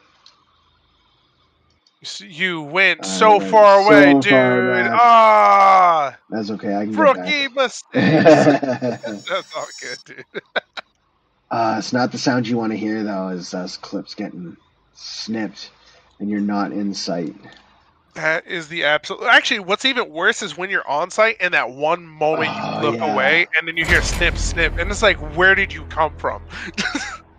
You went so far away, dude. Ah! That's okay. I can rookie mistakes. That's all good, dude. It's not the sound you want to hear, though, is us clips getting snipped and you're not in sight. That is the absolute... Actually, what's even worse is when you're on site and that one moment you look away and then you hear snip, snip. And it's like, where did you come from?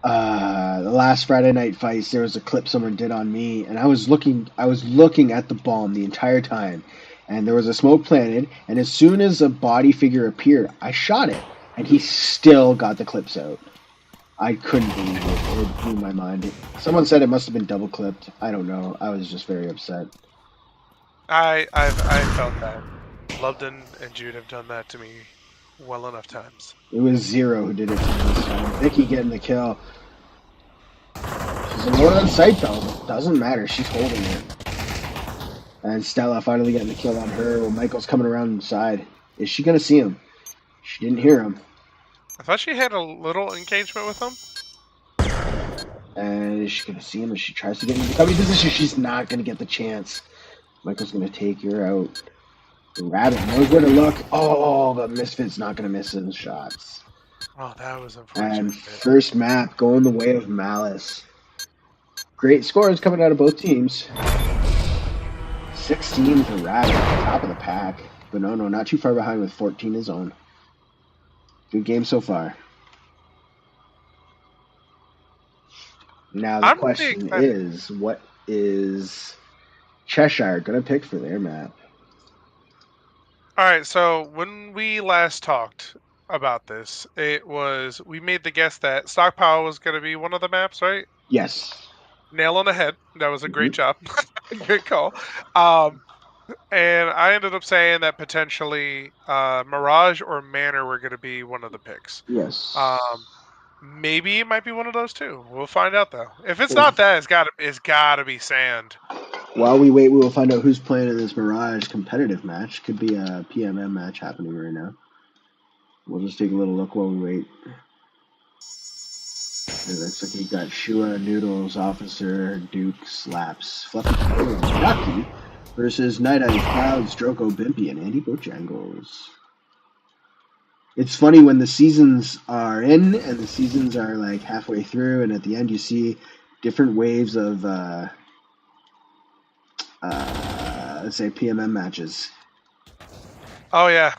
The last Friday night fights, there was a clip someone did on me, and I was looking at the bomb the entire time. And there was a smoke planted, and as soon as a body figure appeared, I shot it. And he still got the clips out. I couldn't believe it. It blew my mind. Someone said it must have been double clipped. I don't know. I was just very upset. I felt that. Lubden and Jude have done that to me well enough times. It was Zero who did it to me this time. Vicky getting the kill. She's alone on sight though. Doesn't matter. She's holding it. And Stella finally getting the kill on her while Michael's coming around inside. Is she going to see him? She didn't hear him. I thought she had a little engagement with him. And is she going to see him as she tries to get into the cubby position? She's not going to get the chance. Michael's going to take her out. The Rabbit knows where to look. Oh, but Misfit's not going to miss his shots. Oh, that was unfortunate. And first map going the way of Malice. Great scores coming out of both teams. 16 for Rabbit, top of the pack. Bonono not too far behind with 14 his own. Good game so far. Now the I'm really question excited. is, what is Cheshire going to pick for their map? All right, so when we last talked about this, we made the guess that Stockpile was going to be one of the maps, right? Yes. Nail on the head. That was a great Mhm. job. Good call. And I ended up saying that potentially Mirage or Manor were going to be one of the picks. Yes. Maybe it might be one of those two. We'll find out though. If it's Well, not that, it's gotta be Sand. while we wait, we will find out who's playing in this Mirage competitive match. Could be a PMM match happening right now. We'll just take a little look while we wait. It looks like we got Shua, Noodles, Officer, Duke, Slaps, Fluffy Tail, Rocky versus Night Ice, Clouds, Droko, Bimpy, and Andy Bojangles. It's funny when the seasons are in and the seasons are like halfway through, and at the end you see different waves of let's say PMM matches. Oh yeah.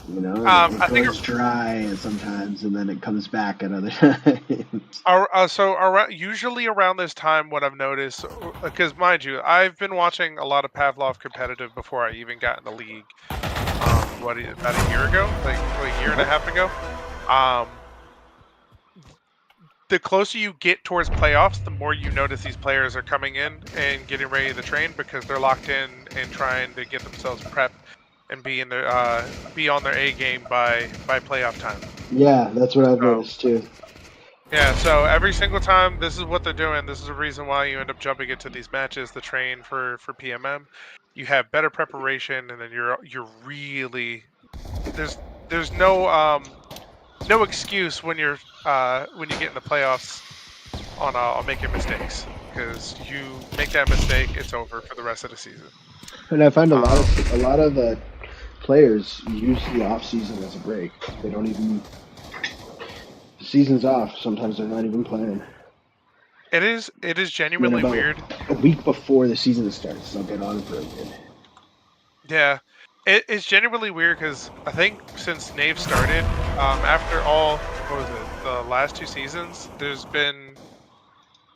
You know, I it think goes dry sometimes, and then it comes back at other times. usually around this time, what I've noticed, because mind you, I've been watching a lot of Pavlov competitive before I even got in the league. About a year ago, like a year and a half ago. The closer you get towards playoffs, the more you notice these players are coming in and getting ready to train because they're locked in and trying to get themselves prepped and be on their A game by playoff time. Yeah, that's what I've noticed too. Yeah, so every single time, this is what they're doing. This is the reason why you end up jumping into these matches to train for PMM. You have better preparation, and then you're really there's no excuse when you get in the playoffs on making mistakes, because you make that mistake, it's over for the rest of the season. And I find a lot of players use the off season as a break. They don't even. The season's off. Sometimes they're not even playing. It is genuinely weird. A week before the season starts, they'll get on for a bit. Yeah, it's genuinely weird because I think since Nave started, after all, what was it, the last 2 seasons, there's been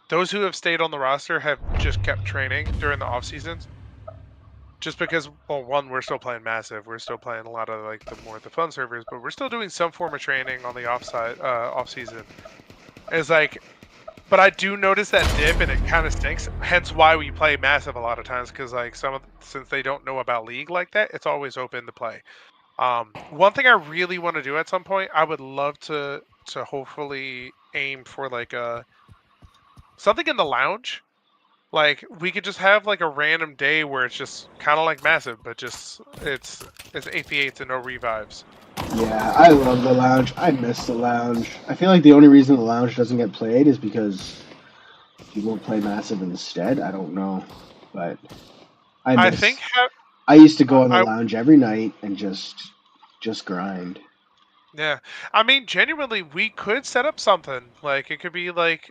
those who have stayed on the roster have just kept training during the off seasons. Just because, well, one, we're still playing massive, we're still playing a lot of like the fun servers, but we're still doing some form of training on the off season. It's like, but I do notice that dip, and it kind of stinks. Hence why we play massive a lot of times, because like since they don't know about league like that, it's always open to play. One thing I really want to do at some point, I would love to hopefully aim for like something in the lounge. Like we could just have like a random day where it's just kind of like massive, but just it's 8v8s and no revives. Yeah, I love the lounge. I miss the lounge. I feel like the only reason the lounge doesn't get played is because people play massive instead. I don't know, but I used to go in the lounge every night and just grind. Yeah, I mean, genuinely, we could set up something. Like it could be like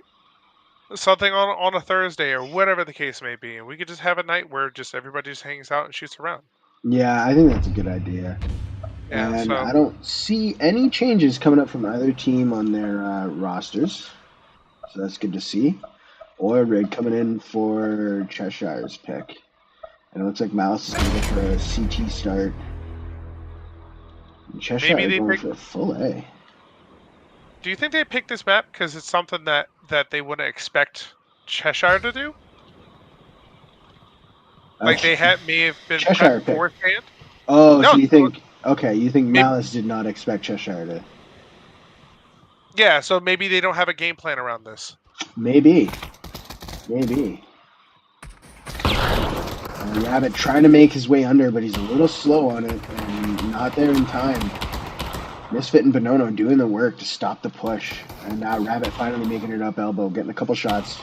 something on a Thursday or whatever the case may be, and we could just have a night where just everybody just hangs out and shoots around. Yeah, I think that's a good idea. Yeah, and so I don't see any changes coming up from either team on their rosters, so that's good to see. Or Rig coming in for Cheshire's pick. And it looks like Malice is going to go for a CT start. And Cheshire going for a full A. Do you think they picked this map because it's something that they wouldn't expect Cheshire to do? Like they may have been Cheshire prepped for Sand? Oh, no, so you think Malice did not expect Cheshire to? Yeah, so maybe they don't have a game plan around this. Maybe. Rabbit trying to make his way under, but he's a little slow on it and not there in time. Misfit and Bonono doing the work to stop the push. And now Rabbit finally making it up elbow, getting a couple shots.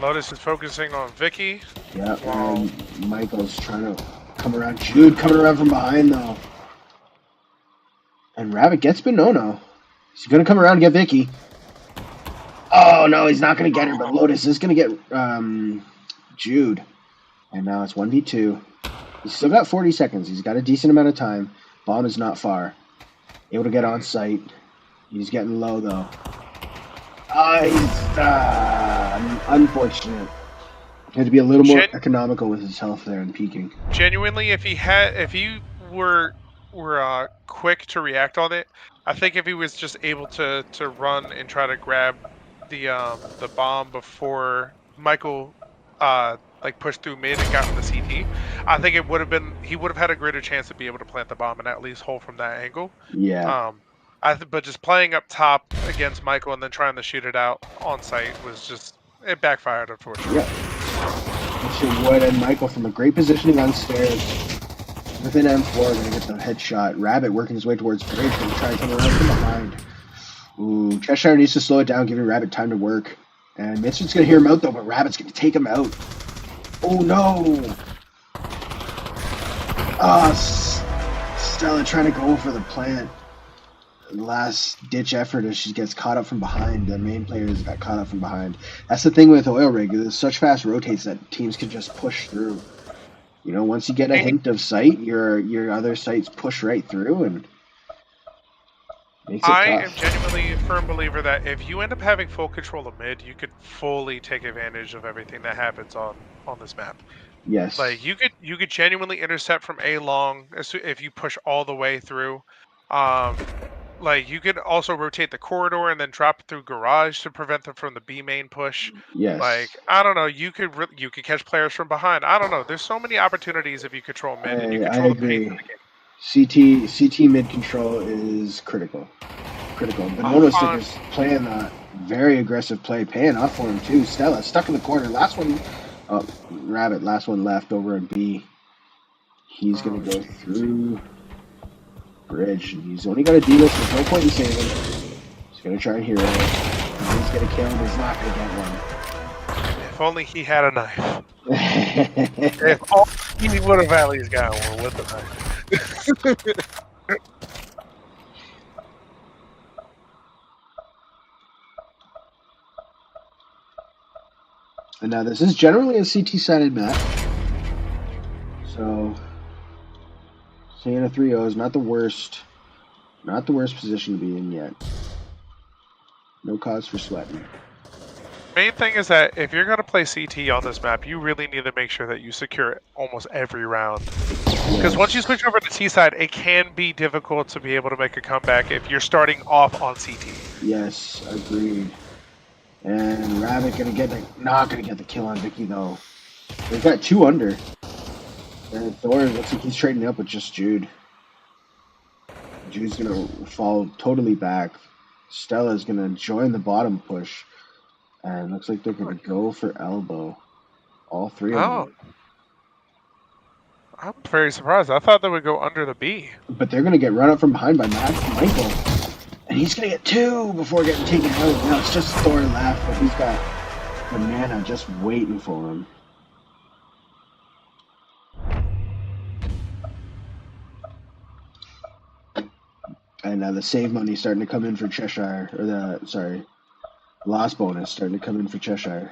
Lotus is focusing on Vicky. Yeah, and Michael's trying to come around. Jude coming around from behind, though. And Rabbit gets Bonono. He's going to come around and get Vicky. Oh, no, he's not going to get her, but Lotus is going to get Jude. And now it's 1v2. He's still got 40 seconds. He's got a decent amount of time. Bomb is not far. Able to get on site. He's getting low, though. Unfortunate. He had to be a little more economical with his health there and peeking. Genuinely, if he were quick to react on it, I think if he was just able to run and try to grab the bomb before Michael like pushed through mid and got on the CT, I think he would have had a greater chance to be able to plant the bomb and at least hold from that angle. Yeah. But just playing up top against Michael and then trying to shoot it out on site it backfired, unfortunately. Yeah. Wood and Michael from a great positioning on stairs. Within M4, gonna get the headshot. Rabbit working his way towards Bridge, gonna try to come around from behind. Ooh, Cheshire needs to slow it down, giving Rabbit time to work. And Mitchell's gonna hear him out though, but Rabbit's gonna take him out. Oh no! Stella trying to go for the plant. Last ditch effort as she gets caught up from behind. The main players got caught up from behind. That's the thing with Oil Rig. There's such fast rotates that teams can just push through. You know, once you get a hint of sight, your other sites push right through and makes it tough. I am genuinely a firm believer that if you end up having full control of mid, you could fully take advantage of everything that happens on this map. Yes. Like you could genuinely intercept from A long if you push all the way through. Like you could also rotate the corridor and then drop through garage to prevent them from the B main push. Yes. Like I don't know, you could catch players from behind. I don't know. There's so many opportunities if you control mid and you control the pace of the game. CT mid control is critical. But Monostick is playing that very aggressive play, paying off for him too. Stella stuck in the corner. Last one, Rabbit. Last one left over in B. He's gonna go through Bridge. He's only got a D-list. There's no point in saving. He's gonna try and hero. He's gonna kill him. He's not gonna get one. If only he had a knife. If only he would have at least got one with the knife. And now this is generally a CT-sided map. So staying a 3-0 is not the worst position to be in yet. No cause for sweating. Main thing is that if you're going to play CT on this map, you really need to make sure that you secure almost every round. Because once you switch over to T side, it can be difficult to be able to make a comeback if you're starting off on CT. Yes, agreed. And Rabbit not gonna get the kill on Vicky though. They've got 2 under. And Thor looks like he's trading up with just Jude. Jude's gonna fall totally back. Stella's gonna join the bottom push. And looks like they're gonna go for elbow. All 3 of them. I'm very surprised. I thought they would go under the B. But they're gonna get run up from behind by Michael. And he's gonna get 2 before getting taken out. Now it's just Thor left, but he's got the mana just waiting for him. And the save money starting to come in for Cheshire, or loss bonus starting to come in for Cheshire.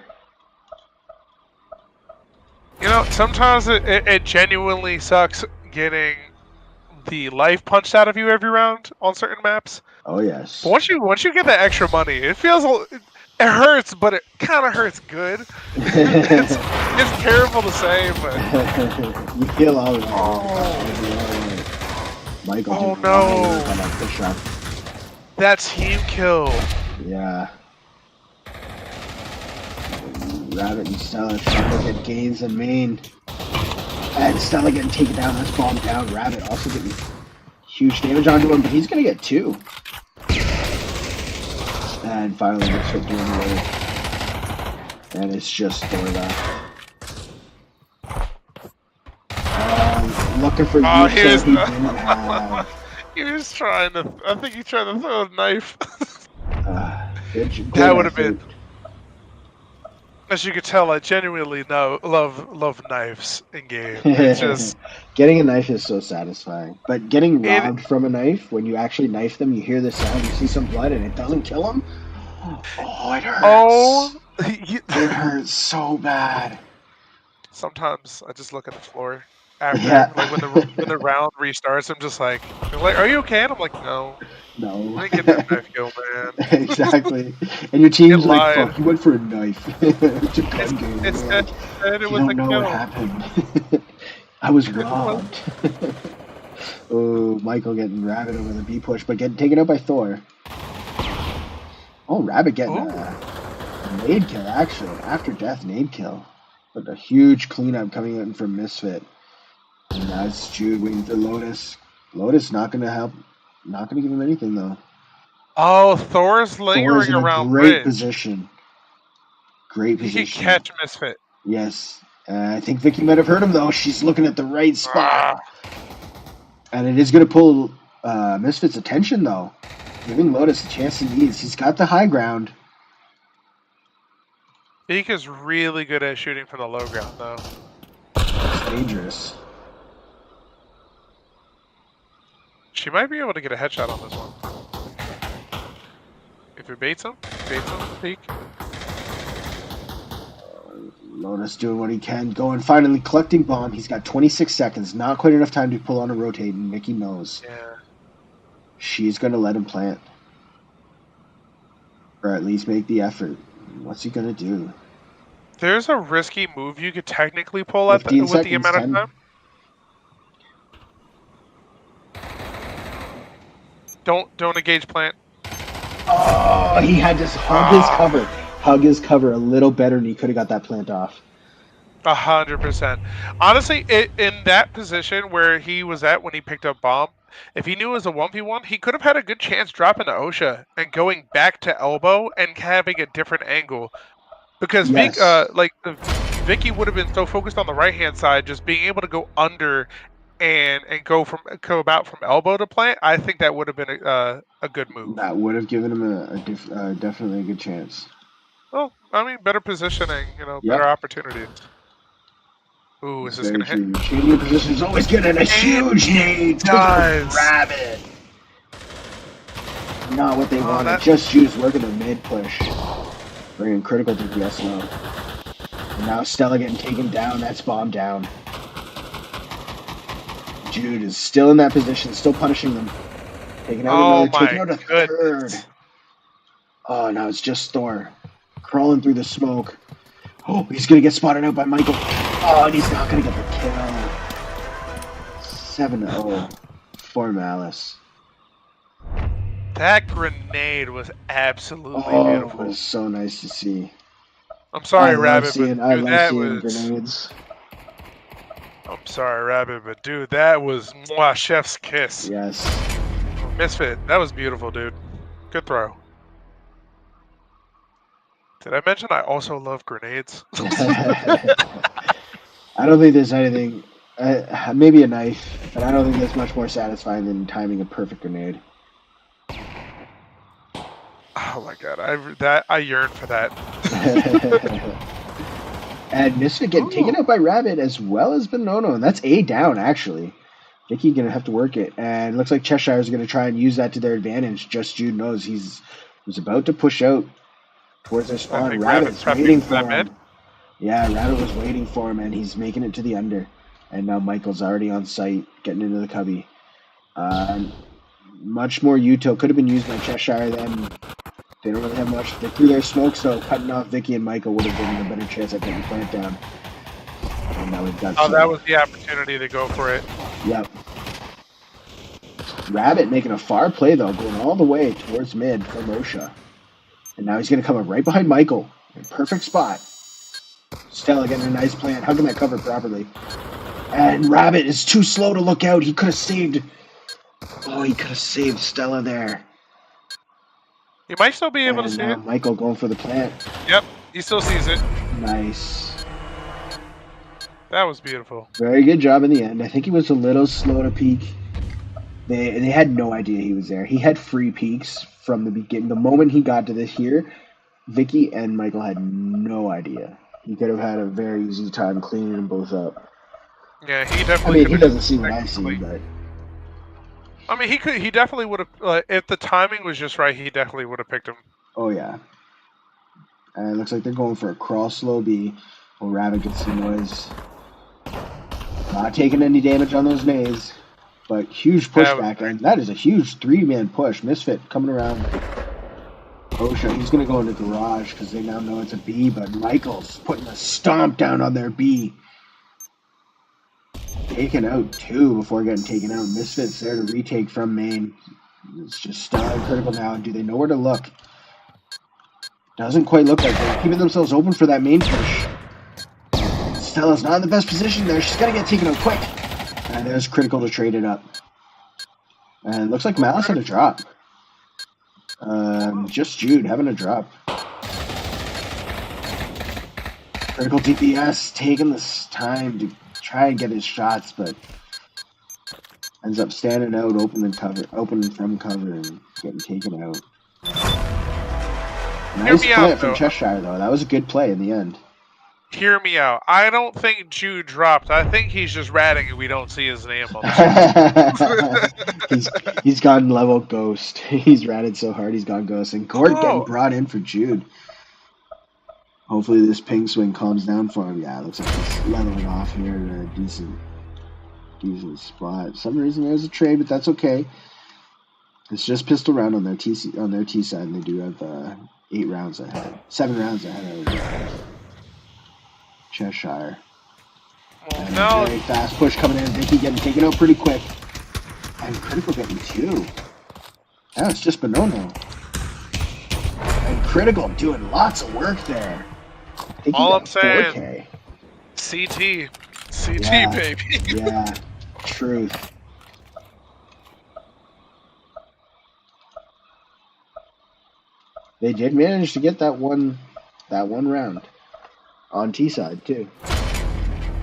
You know, sometimes it genuinely sucks getting the life punched out of you every round on certain maps. Oh yes. But once you get that extra money, it hurts, but it kind of hurts good. it's terrible to say, but you feel all right. Michael. Oh no! That team kill. Yeah. Rabbit and Stella trying to get gains in main. And Stella getting taken down. That's bombed down. Rabbit also getting huge damage onto him, but he's going to get 2. And finally, looks like doing away. And it's just Thor left. Looking for you, so he didn't have. He was trying to. I think he tried to throw a knife. That would have been. As you could tell, I genuinely love knives in game. It's just getting a knife is so satisfying, but getting robbed from a knife, when you actually knife them, you hear the sound, you see some blood, and it doesn't kill them. Oh, it hurts. Oh, it hurts so bad. Sometimes I just look at the floor after Yeah. like when the round restarts. I'm just like, they're like, are you okay? And I'm like, no, No. I didn't get that knife kill, man. Exactly. And your Get team's like, lied. fuck, you went for a knife. It's a gun game. It And you're like, said it you was don't a know kill. what happened. I was It was. robbed. Oh, Michael getting Rabbit over the B push, but getting taken out by Thor. Oh, Rabbit getting a nade kill, actually. After death nade kill. But a huge cleanup coming in from Misfit. And now it's Jude waiting for Lotus. Lotus not going to help. Not going to give him anything, though. Oh, Thor's lingering Thor's in a around great bridge. position. Great He position. can catch Misfit. Yes. I think Vicky might have heard him, though. She's looking at the right spot. And it is going to pull Misfit's attention, though. Giving Lotus the chance he needs. He's got the high ground. Beak is really good at shooting from the low ground, though. It's dangerous. She might be able to get a headshot on this one. If it baits him, Beak. Lotus doing what he can. Going, finally collecting bomb. He's got 26 seconds. Not quite enough time to pull on a rotate, and Mickey knows. Yeah. She's going to let him plant. Or at least make the effort. What's he going to do? There's a risky move you could technically pull at with the amount of time. Don't engage plant. Oh, he had to hug his cover a little better, and he could have got that plant off. 100%. Honestly, in that position where he was at when he picked up bomb, if he knew it was a 1v1, he could have had a good chance dropping to OSHA and going back to elbow and having a different angle. Because yes. Vicky would have been so focused on the right-hand side, just being able to go under and go about from elbow to plant. I think that would have been a good move. That would have given him definitely a good chance. Well, I mean, better positioning, better opportunities. Ooh, is this going to hit? Changing position is always good, and a huge nade to the Rabbit. Not what they wanted. Just Jude's working the mid push. Bringing critical DPS low. And now Stella getting taken down. That's bomb down. Jude is still in that position, still punishing them. Taking out another, taking out a third. Oh, now it's just Thor. Crawling through the smoke. Oh, he's going to get spotted out by Michael. Oh, and he's not going to get the kill. 7-0 for Malice. That grenade was absolutely beautiful. It was so nice to see. I'm sorry, Rabbit, but I love seeing grenades. I'm sorry, Rabbit, but dude, that was chef's kiss. Yes. Misfit, that was beautiful, dude. Good throw. Did I mention I also love grenades? I don't think there's anything, maybe a knife, but I don't think that's much more satisfying than timing a perfect grenade. Oh my god, I yearn for that. And Misfit getting taken out by Rabbit as well as Bonono, and that's A down actually. Vicky gonna have to work it, and it looks like Cheshire is gonna try and use that to their advantage. Just Jude knows he's about to push out towards their spawn. Rabbit's waiting for him. Yeah, Rabbit was waiting for him, and he's making it to the under. And now Michael's already on site, getting into the cubby. Much more util could have been used by Cheshire then. They don't really have much. They threw their smoke, so cutting off Vicky and Michael would have given them a better chance at getting the plant down. And now we've got that was the opportunity to go for it. Yep. Rabbit making a far play, though, going all the way towards mid from OSHA. And now he's going to come up right behind Michael. Perfect spot. Stella getting a nice plant, hugging that cover properly. And Rabbit is too slow to look out. He could have saved... Oh, he could have saved Stella there. He might still be able to see it. Michael going for the plant. Yep, he still sees it. Nice. That was beautiful. Very good job in the end. I think he was a little slow to peek. They had no idea he was there. He had free peeks from the beginning. The moment he got to this here, Vicky and Michael had no idea. He could have had a very easy time cleaning them both up. Yeah, he definitely. He doesn't see what I see, but. I mean, he definitely would have. If the timing was just right, he definitely would have picked him. Oh yeah. And it looks like they're going for a crawl slow B. While Rabbit gets some noise. Not taking any damage on those nades, but huge pushback, and that is a huge 3-man push. Misfit coming around. Osha, he's going to go into garage because they now know it's a B, but Michael's putting a stomp down on their B. Taken out 2 before getting taken out. Misfit's there to retake from main. It's just Stella critical now. Do they know where to look? Doesn't quite look like they're keeping themselves open for that main push. Stella's not in the best position there. She's got to get taken out quick. And there's critical to trade it up. And it looks like Malice had a drop. Just Jude having a drop. Critical DPS taking this time to try and get his shots, but ends up standing out, opening from cover, and getting taken out. Nice play from Cheshire, though. That was a good play in the end. Hear me out. I don't think Jude dropped. I think he's just ratting and we don't see his name on the he's gone level ghost. He's ratted so hard he's gone ghost. And Gort getting brought in for Jude. Hopefully this ping swing calms down for him. Yeah, it looks like he's leveling off here in a decent spot. For some reason there's a trade, but that's okay. It's just pistol round on their T side, and they do have 7 rounds ahead of Cheshire. And a very fast push coming in. Vicky getting taken out pretty quick. And critical getting 2. Now it's just Bonono. And critical doing lots of work there. All I'm saying, 4K. CT, yeah, baby. Yeah, truth. They did manage to get that one round on T side too.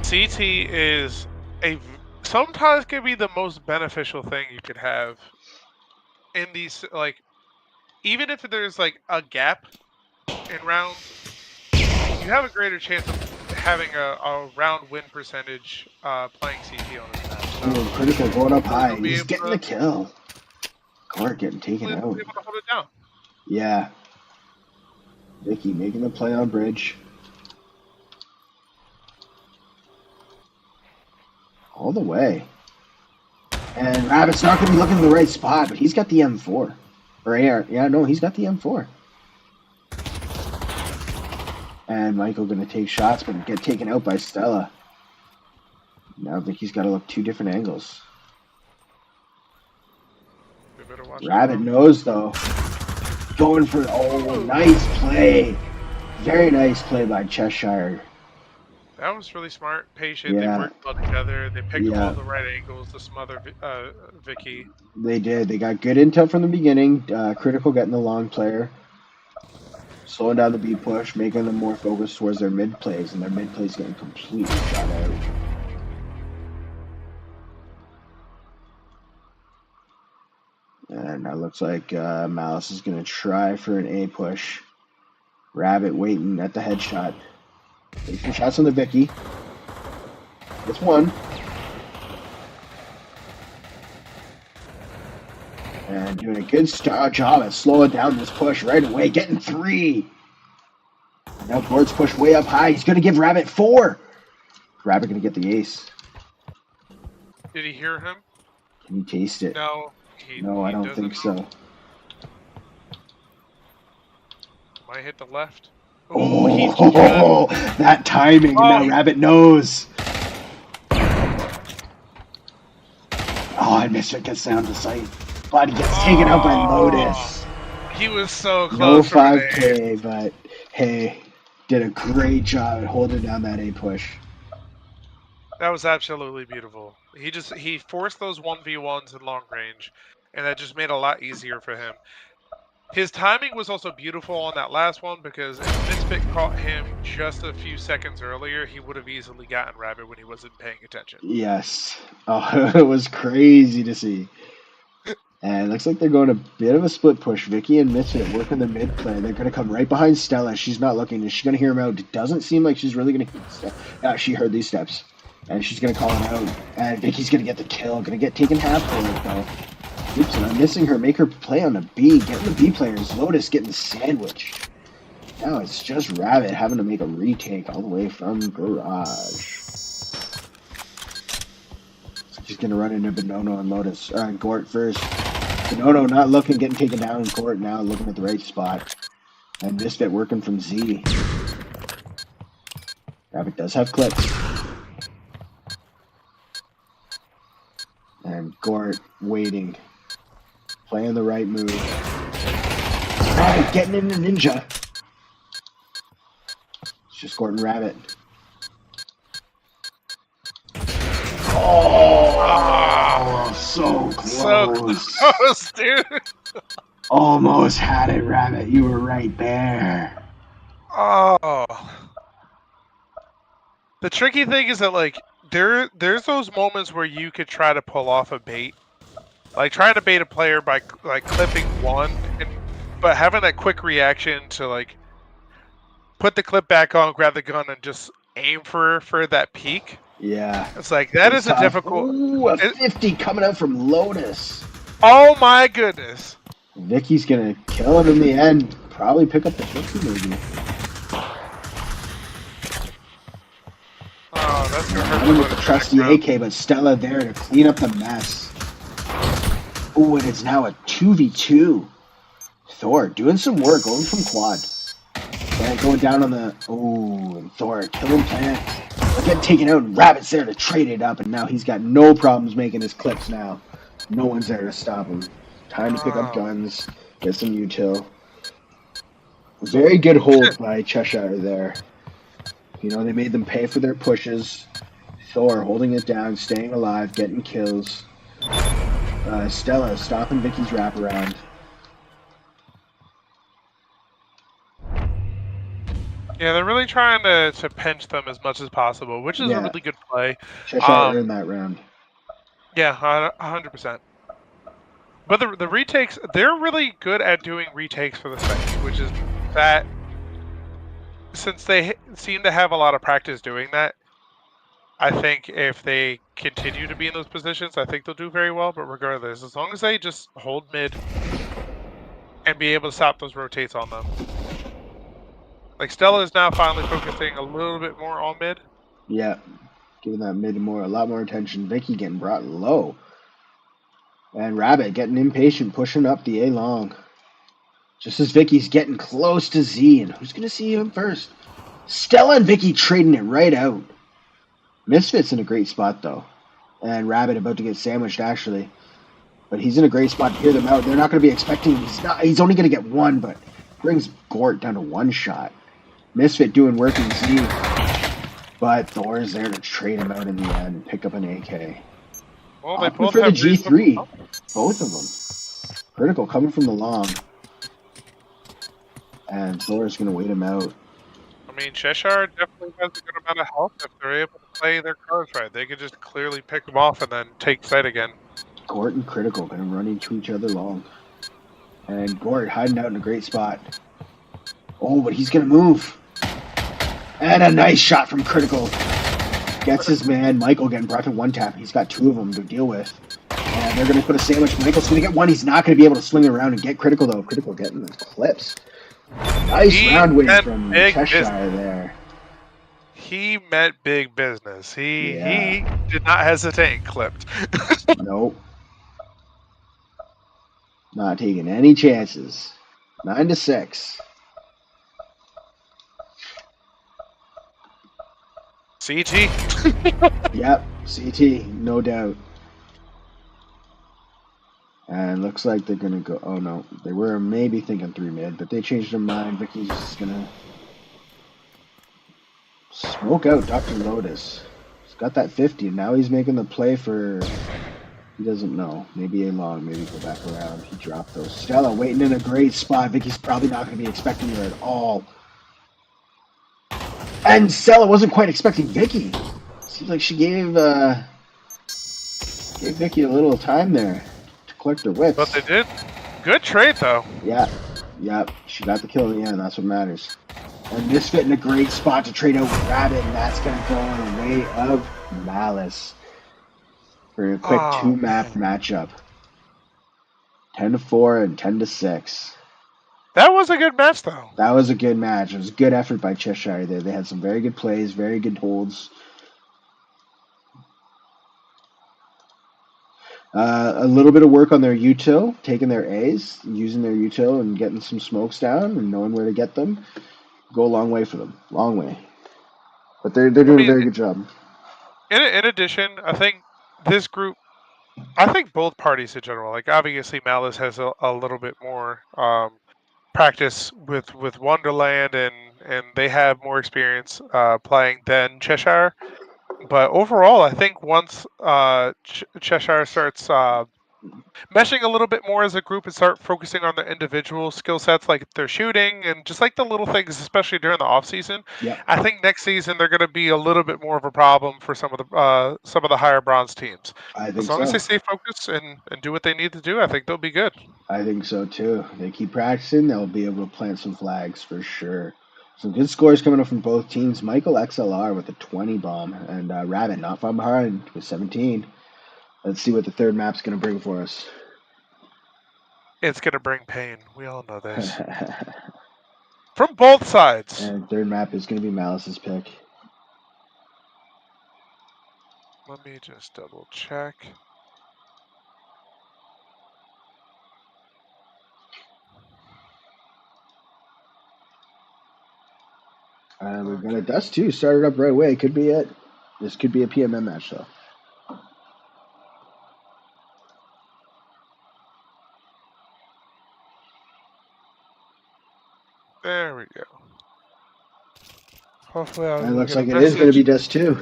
CT is sometimes can be the most beneficial thing you could have in these, like, even if there's like a gap in rounds, you have a greater chance of having a round win percentage playing CT on this match. So, critical going up high. He's getting the kill. Gort getting taken out. Able to hold it down. Yeah. Vicky making the play on bridge. All the way. And Rabbit's not going to be looking in the right spot, but he's got the M4. Or AR. Yeah, no, he's got the M4. And Michael going to take shots, but get taken out by Stella. Now Vicky's got to look 2 different angles. Rabbit knows, though. Going for, nice play. Very nice play by Cheshire. That was really smart, patient. Yeah. They worked well together. They picked up all the right angles to smother Vicky. They did. They got good intel from the beginning. Critical getting the long player. Slowing down the B push, making them more focused towards their mid plays, and their mid plays getting completely shot out. And that looks like Malice is going to try for an A push. Rabbit waiting at the headshot. Taking shots on the Vicky. It's 1. And doing a good job at slowing down this push right away. Getting 3. Now Gort's pushed way up high. He's going to give Rabbit 4. Rabbit going to get the ace. Did he hear him? Can he taste it? No. I don't think so. Might hit the left. Oh, that timing. Now Rabbit knows. Oh, I missed it. Gets down to sight. But he gets taken out by Lotus. He was so close. No 5K, but hey, did a great job at holding down that A push. That was absolutely beautiful. He forced those 1v1s in long range, and that just made it a lot easier for him. His timing was also beautiful on that last one, because if Misfit caught him just a few seconds earlier, he would have easily gotten Rabbit when he wasn't paying attention. Yes. Oh, it was crazy to see. And it looks like they're going a bit of a split push. Vicky and Misfit working the mid play. They're going to come right behind Stella. She's not looking. Is she going to hear him out? It doesn't seem like she's really going to hear steps. She heard these steps. And she's going to call him out. And Vicky's going to get the kill. Going to get taken half forward, though. Oops, and I'm missing her. Make her play on the B. Getting the B players. Lotus getting sandwiched. Now it's just Rabbit having to make a retake all the way from garage. She's going to run into Bonono and Lotus. Gort first. Bonono not looking, getting taken down. Gort now looking at the right spot. And Misfit working from Z. Rabbit does have clips. And Gort waiting. Playing the right move. Rabbit getting in the ninja. It's just Gort and Rabbit. Oh, so close. So close, dude. Almost had it, Rabbit. You were right there. Oh. The tricky thing is that, like, there's those moments where you could try to pull off a bait. Like, trying to bait a player by, like, clipping one, but having that quick reaction to, like, put the clip back on, grab the gun, and just aim for that peak. Yeah. It's like, that is a difficult... Ooh, a 50 coming out from Lotus. Oh, my goodness. Vicky's going to kill him in the end. Probably pick up the 50, maybe. Oh, that's going to hurt. Running with the trusty AK, but Stella there to clean up the mess. Ooh, and it's now a 2v2. Thor doing some work, going from quad. Plant going down on the... Ooh, and Thor killing Plant. They're getting taken out, and Rabbit's there to trade it up, and now he's got no problems making his clips now. No one's there to stop him. Time to pick up guns, get some util. Very good hold by Cheshire there. You know, they made them pay for their pushes. Thor holding it down, staying alive, getting kills. Stella stopping Vicky's wraparound. Yeah, they're really trying to pinch them as much as possible, which is a really good play. Cheshire in that round. Yeah, 100%. But the retakes, they're really good at doing retakes for the second, which is that since they seem to have a lot of practice doing that, I think if they continue to be in those positions, I think they'll do very well. But regardless, as long as they just hold mid and be able to stop those rotates on them. Like, Stella is now finally focusing a little bit more on mid. Yeah, giving that mid a lot more attention. Vicky getting brought low. And Rabbit getting impatient, pushing up the A long. Just as Vicky's getting close to Z, and who's going to see him first? Stella and Vicky trading it right out. Misfit's in a great spot, though. And Rabbit about to get sandwiched, actually. But he's in a great spot to hear them out. They're not going to be expecting him. He's only going to get one, but brings Gort down to one shot. Misfit doing work in Z. But Thor's there to trade him out in the end and pick up an AK. Well, they both for the have G3. Both of them. Critical coming from the long. And Thor's going to wait him out. I mean, Cheshire definitely has a good amount of health if they're able to play their cards right. They could just clearly pick them off and then take sight again. Gort and Critical going to run into each other long. And Gort hiding out in a great spot. Oh, but he's going to move. And a nice shot from Critical. Gets his man, Michael, getting brought to one tap. He's got two of them to deal with. And they're going to put a sandwich. Michael's going to get one. He's not going to be able to swing it around and get Critical, though. Critical getting the clips. Nice round win from Cheshire there. He meant big business. He did not hesitate and clipped. Nope. Not taking any chances. 9-6. CT? Yep, CT, no doubt. And looks like they're going to go... Oh, no. They were maybe thinking 3 mid, but they changed their mind. Vicky's just going to smoke out Dr. Lotus. He's got that 50. Now he's making the play for... He doesn't know. Maybe a long, maybe go back around. He dropped those. Stella waiting in a great spot. Vicky's probably not going to be expecting her at all. And Stella wasn't quite expecting Vicky. Seems like she gave Vicky a little time there to collect her wits. But they did. Good trade, though. Yeah. She got the kill in the end. That's what matters. And Misfit in a great spot to trade out with Rabbit, and that's going to go in the way of Malice for a quick 2-map matchup. 10-4 and 10-6. That was a good match, though. That was a good match. It was a good effort by Cheshire there. They had some very good plays, very good holds. A little bit of work on their util, taking their A's, using their util and getting some smokes down and knowing where to get them. Go a long way for them. Long way. But they're doing a very good job. In addition, I think this group, I think both parties in general, like obviously Malice has a little bit more practice with Wonderland and they have more experience playing than Cheshire. But overall, I think once Cheshire starts meshing a little bit more as a group and start focusing on their individual skill sets, like their shooting and just like the little things, especially during the off season. Yep. I think next season they're going to be a little bit more of a problem for some of the higher bronze teams. I think As long as so. they stay focused and do what they need to do, I think they'll be good. I think so too. They keep practicing, they'll be able to plant some flags for sure. Some good scores coming up from both teams. Michael XLR with a 20 bomb and Rabbit not far behind with 17. Let's see what the third map's going to bring for us. It's going to bring pain. We all know this. From both sides. And third map is going to be Malice's pick. Let me just double check. We've got a Dust 2 started up right away. Could be it. This could be a PMM match though. There we go. Hopefully It looks like it is going to be Dust 2.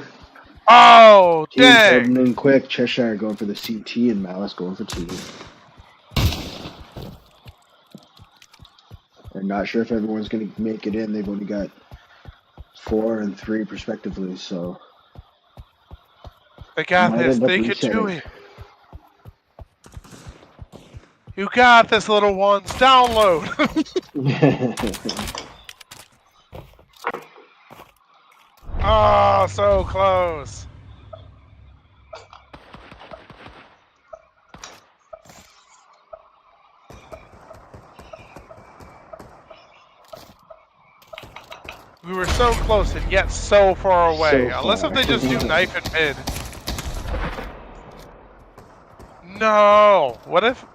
Oh, dang! Teams in quick. Cheshire going for the CT and Malice going for T. I'm not sure if everyone's going to make it in. They've only got 4 and 3 respectively, so they got this. They can do it. You got this, little ones. Download. Oh, so close. We were so close and yet so far away. So Unless far. if they just do knife and mid. No. What if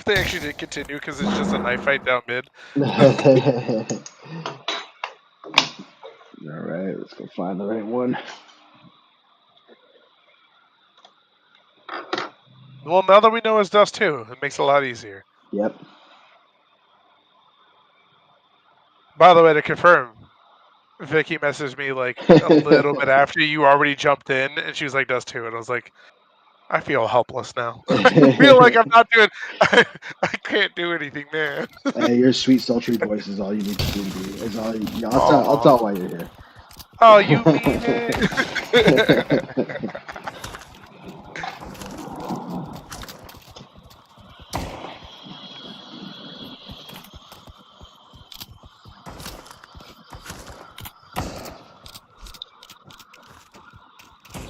they actually did continue because it's just a knife fight down mid? Alright, let's go find the right one. Well, now that we know it's Dust 2, it makes it a lot easier. Yep. By the way, to confirm, Vicky messaged me like a little bit after you already jumped in, and she was like, Dust 2, and I was like, I feel helpless now. I feel like I'm not doing. I can't do anything, man. Your sweet, sultry voice is all you need to do. Is all. I'll tell why you're here. Oh, you mean it?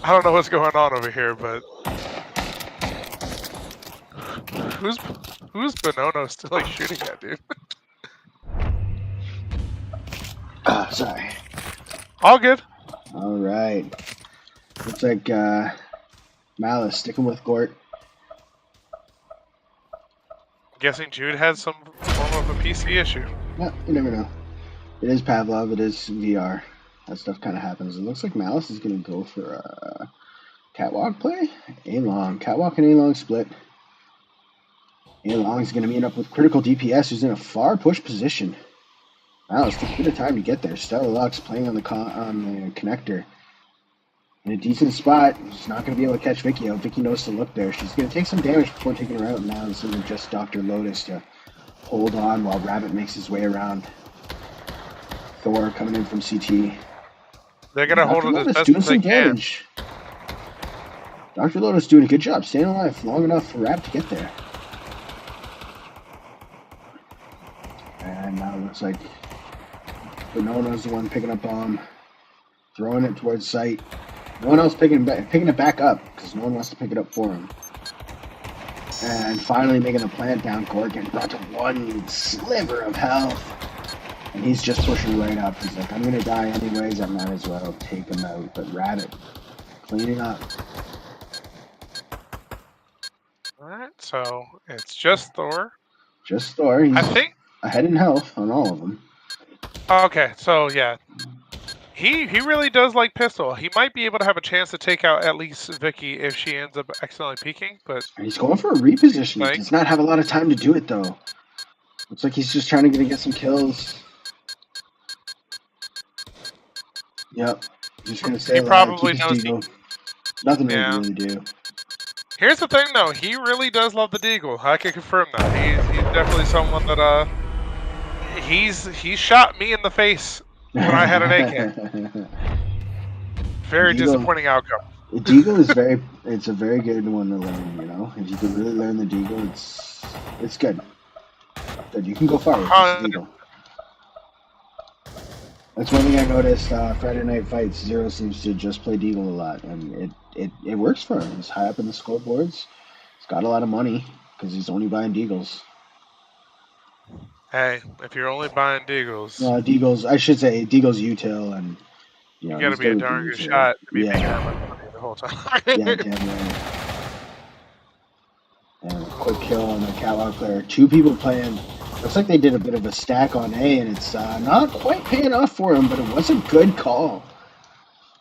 I don't know what's going on over here, but who's Bonono still like shooting at, dude? Sorry. All good. All right. Looks like Malice sticking with Gort. Guessing Jude had some form of a PC issue. Yeah, you never know. It is Pavlov. It is VR. That stuff kind of happens. It looks like Malice is going to go for a catwalk play. A-long. Catwalk and A-long split. A-long is going to meet up with critical DPS, who's in a far push position. Malice took a bit of time to get there. Stella Lux playing on the connector. In a decent spot. She's not going to be able to catch Vicky out. Vicky knows to look there. She's going to take some damage before taking her out. Now it's just Dr. Lotus to hold on while Rabbit makes his way around. Thor coming in from CT. They're going to hold it as best doing as some they can. damage. Dr. Lotus doing a good job staying alive long enough for Rabbit to get there. And now it looks like Bonono's the one picking up bomb, throwing it towards site. No one else picking it back up because no one wants to pick it up for him. And finally making the plant down. Gort getting brought to one sliver of health. And he's just pushing right up. He's like, I'm going to die anyways. I might as well take him out. But Rabbit cleaning up. Alright, so it's just Thor. Just Thor. He's I think. ahead in health on all of them. Okay, so yeah. He really does like pistol. He might be able to have a chance to take out at least Vicky if she ends up accidentally peeking, but He's going for a reposition. like, He does not have a lot of time to do it, though. Looks like he's just trying to get some kills. Yep. Just going to stay he alive, probably keep his knows. deagle. Nothing we Yeah. can really do. Here's the thing, though. He really does love the deagle. I can confirm that. He's definitely someone that he's shot me in the face when I had an AK. Very disappointing outcome. The deagle is it's a very good one to learn, you know? If you can really learn the deagle, it's good. Good, you can go far with this deagle. That's one thing I noticed, Friday Night Fights, Zero seems to just play deagle a lot, and it works for him. He's high up in the scoreboards. He's got a lot of money, because he's only buying deagles. Hey, if you're only buying deagles... deagles, I should say deagles util, and... You gotta be a darn good shot to be making that much money the whole time. Yeah, damn right. And a quick kill on the catwalk player. Two people playing. Looks like they did a bit of a stack on A, and it's not quite paying off for him, but it was a good call.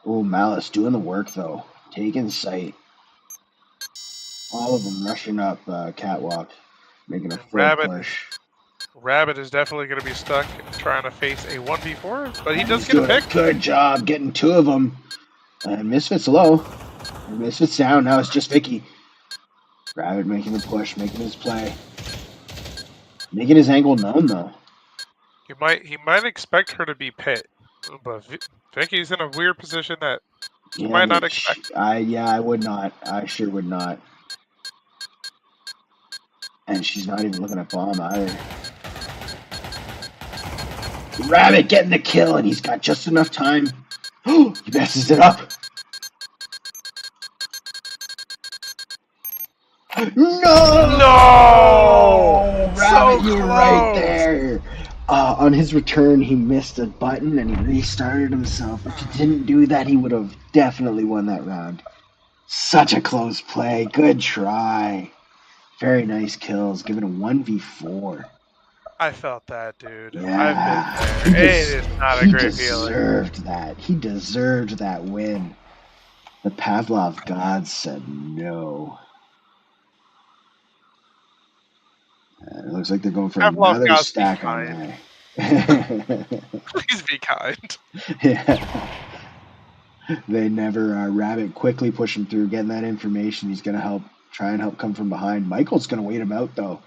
Oh, Malice doing the work, though. Taking sight. All of them rushing up catwalk, making a full push. Rabbit is definitely going to be stuck trying to face a 1v4, but he does get doing a pick. Good job getting two of them. And Misfit's low. Misfit's down. Now it's just Vicky. Rabbit making the push, making his play. Making his angle known, though. He might expect her to be pit, but Vicky's in a weird position that he might not expect. I would not. I sure would not. And she's not even looking at bomb either. Rabbit getting the kill, and he's got just enough time. Oh, he messes it up. No! Rabbit, you were right there. On his return, he missed a button, and he restarted himself. If he didn't do that, he would have definitely won that round. Such a close play. Good try. Very nice kills. Given a 1v4. I felt that, dude. Yeah. I've been there. It is not a great feeling. He deserved that. He deserved that win. The Pavlov gods said no. It looks like they're going for another stack on that. Please be kind. Yeah. They never Rabbit quickly pushing through, getting that information. He's going to try and help come from behind. Michael's going to wait him out, though.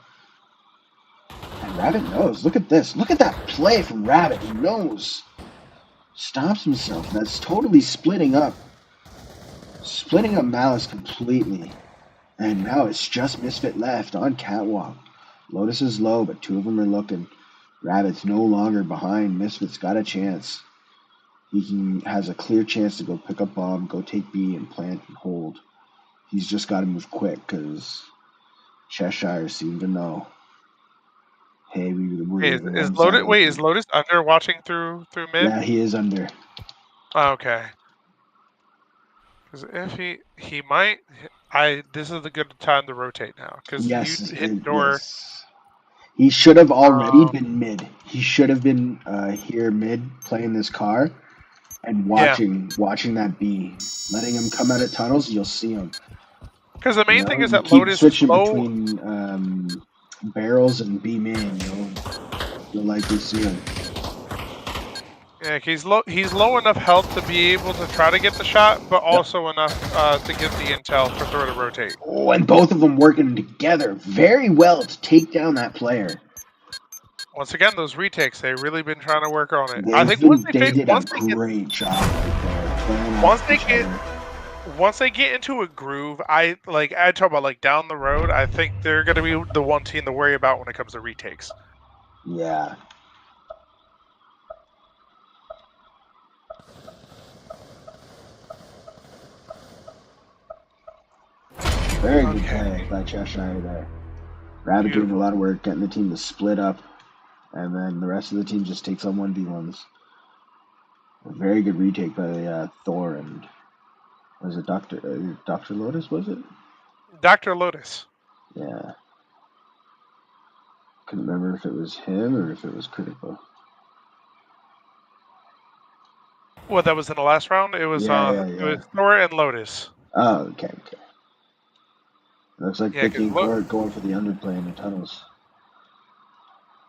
And Rabbit knows. Look at this. Look at that play from Rabbit. He knows. Stops himself. That's totally splitting up. Splitting up Malice completely. And now it's just Misfit left on catwalk. Lotus is low, but two of them are looking. Rabbit's no longer behind. Misfit's got a chance. He has a clear chance to go pick up bomb, go take B, and plant and hold. He's just got to move quick because Cheshire seem to know. Hey, is Lotus under watching through mid? Yeah, he is under. Okay. Because if he might, this is a good time to rotate now. Because you hit door. Yes. He should have already been mid. He should have been here mid playing this car and watching that B. Letting him come out of tunnels, you'll see him. Because the main thing is that Lotus is low. Between barrels and B main, you'll likely see him. Yeah, he's low enough health to be able to try to get the shot, but also enough to get the intel for throw to rotate. Oh, and both of them working together very well to take down that player. Once again, those retakes, they've really been trying to work on it. I think they did a great job right there. Once they get into a groove, I talk about down the road, I think they're going to be the one team to worry about when it comes to retakes. Yeah. Very good play by Cheshire there. Rabbit doing a lot of work, getting the team to split up, and then the rest of the team just takes on 1v1s. A very good retake by Thor and was it Dr. Lotus, was it? Dr. Lotus. Yeah. Couldn't remember if it was him or if it was Critical. What, that was in the last round? It was Yeah. it was Thor and Lotus. Oh, okay. Looks like Yeah, Vicky and 'cause Court going for the underplay in the tunnels.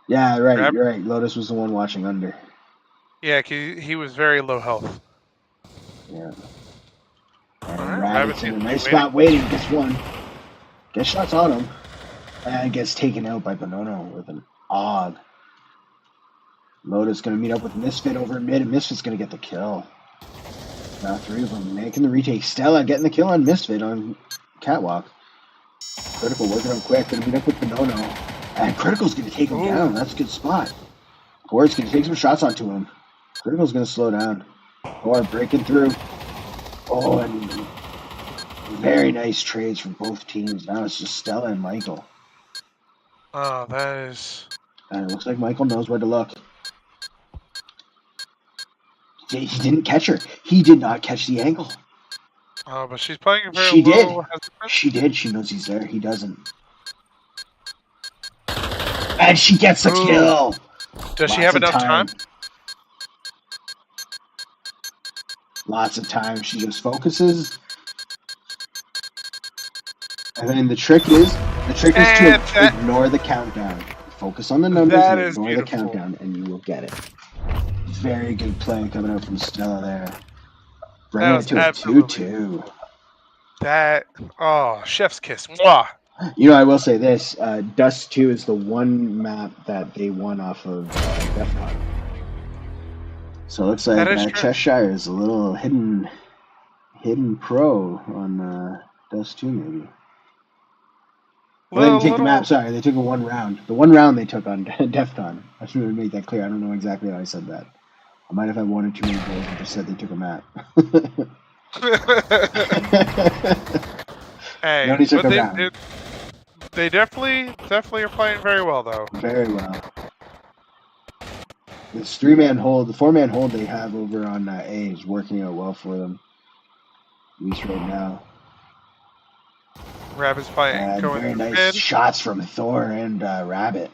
Yeah, right. You're right. Lotus was the one watching under. Yeah, he was very low health. Yeah. All And right, Rabbit's in a nice spot waiting. Gets one. Gets shots on him. And gets taken out by Bonono with an Og. Lotus going to meet up with Misfit over in mid, and Misfit's going to get the kill. Now 3 of them making the retake. Stella getting the kill on Misfit on Catwalk. Critical working up quick. Going to meet up with Bonono. And Critical's going to take him down. That's a good spot. Gord's going to take some shots onto him. Critical's going to slow down. Gord breaking through. Oh, and very nice trades from both teams. Now it's just Stella and Michael. Oh, that is... And it looks like Michael knows where to look. He didn't catch her. He did not catch the angle. Oh, but she's playing very She did. low. She did. She knows he's there. He doesn't. And she gets a kill. Does she have enough time? Lots of time. She just focuses. And then the trick is to ignore the countdown. Focus on the numbers and ignore the countdown, and you will get it. Very good play coming out from Stella there. Bringing it to a 2-2. That, chef's kiss. Mwah. You know, I will say this. Dust 2 is the one map that they won off of DEFCON. So it looks like Cheshire is a little hidden pro on Dust 2, maybe. Well, they didn't take the map, sorry. They took a 1 round. The 1 round they took on DEFCON. I should have made that clear. I don't know exactly how I said that. I might have had 1 or 2 more goals and just said they took a map. Hey, they took a round. They definitely are playing very well, though. Very well. This 3-man hold, the 4-man hold they have over on A is working out well for them. At least right now. Rabbit's playing going very nice shots from Thor and Rabbit.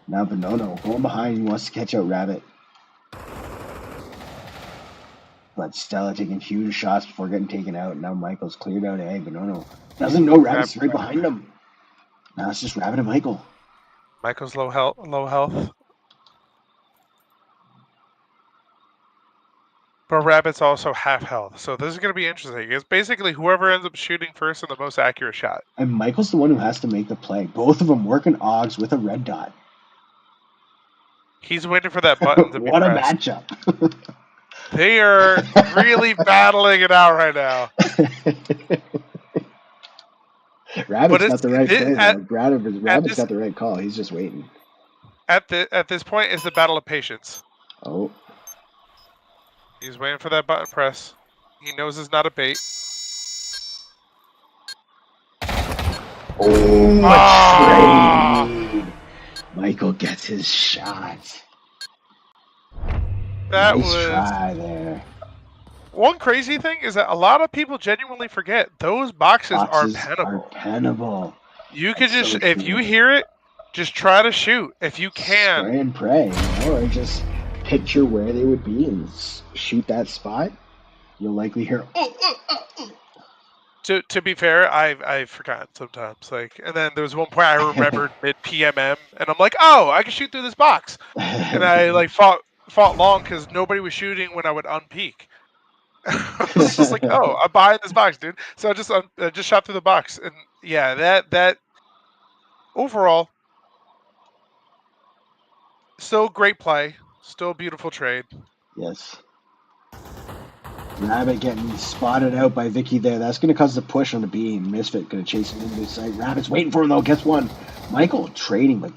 Now Bonono going behind. He wants to catch out Rabbit. But Stella taking huge shots before getting taken out. Now Michael's cleared out A. Bonono doesn't know Rabbit's right behind him. Now it's just Rabbit and Michael. Michael's low health. But Rabbit's also half health. So this is going to be interesting. It's basically whoever ends up shooting first and the most accurate shot. And Michael's the one who has to make the play. Both of them working Ogs with a red dot. He's waiting for that button to be What pressed. a matchup. They are really battling it out right now. Rabbit's got the right play. Rabbit's got the right call. He's just waiting. At this point is the battle of patience. Oh. He's waiting for that button press. He knows it's not a bait. Oh, trade. Michael gets his shot. That nice was try there. One crazy thing is that a lot of people genuinely forget those boxes are pennable. You could just, if you hear it, just try to shoot if you can. Spray and pray, or just picture where they would be and shoot that spot. You'll likely hear. To be fair, I forgot sometimes. And then there was one point I remembered mid PMM, and I'm like, oh, I can shoot through this box, and I fought long because nobody was shooting when I would unpeak. I was just like, oh, I'm behind this box, dude. So I just shot through the box, and yeah, that overall, still great play, still a beautiful trade. Yes. Rabbit getting spotted out by Vicky there. That's going to cause the push on the beam. Misfit going to chase him into the site. Rabbit's waiting for him though. Gets one. Michael trading, but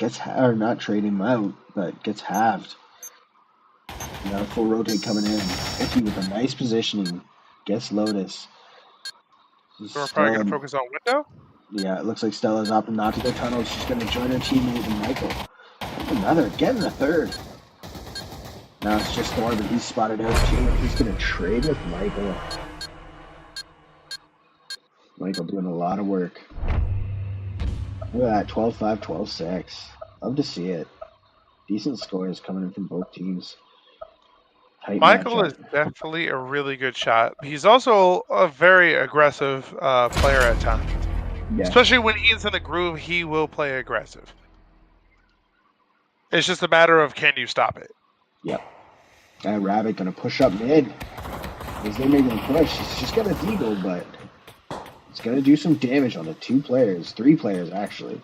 not trading him out, but gets halved. Now full rotate coming in. Vicky with a nice positioning. Gets Lotus. So we're probably going to focus on window? Yeah, it looks like Stella's up and not to the tunnel. She's going to join her teammate and Michael. Getting a third. Now it's just Thor, but he's spotted out too. He's going to trade with Michael. Michael doing a lot of work. Look at that, 12-5, 12-6. Love to see it. Decent scores coming in from both teams. Tight Michael matchup. is definitely a really good shot. He's also a very aggressive player at times. Yeah. Especially when he's in the groove, he will play aggressive. It's just a matter of can you stop it. Yep. That Rabbit gonna push up mid. As they make the push, he's just got a deagle, but it's gonna do some damage on the 2 players, 3 players actually.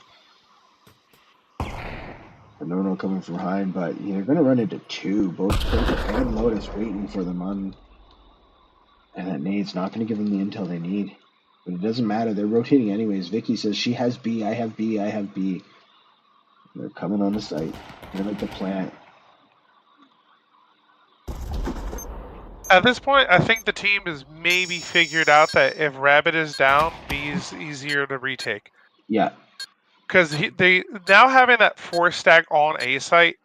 No coming from behind, but they're gonna run into 2, both Purple and Lotus waiting for them on. And that nade's not gonna give them the intel they need. But it doesn't matter, they're rotating anyways. Vicky says she has B, I have B, I have B. They're coming on the site. They're like the plant. At this point, I think the team has maybe figured out that if Rabbit is down, B is easier to retake. Yeah. Because they now having that 4 stack on A site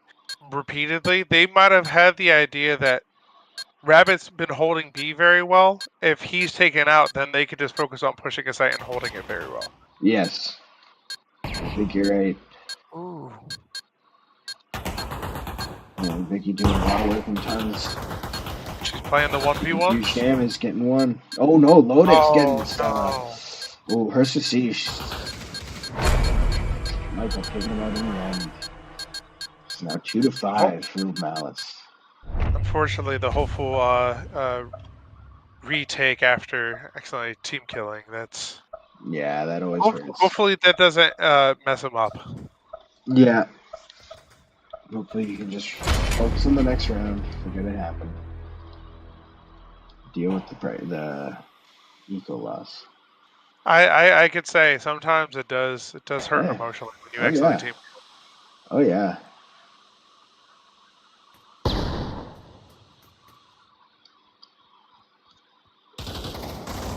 repeatedly, they might have had the idea that Rabbit's been holding B very well. If he's taken out, then they could just focus on pushing a site and holding it very well. Yes. I think you're right. Ooh. Vicky doing a lot of work in tons. She's playing the 1v1. Huge damage, getting one. Oh no, Lodex getting no. Oh, her Sasish. Michael taking him out in the end. It's now 2-5 for Malice. Unfortunately, the hopeful retake after accidentally team killing. That's that always hurts. Hopefully that doesn't mess him up. Yeah. Hopefully you can just focus on the next round. Forget it happened. Deal with the eco loss. I could say sometimes it does hurt emotionally when you accidentally team. Oh yeah.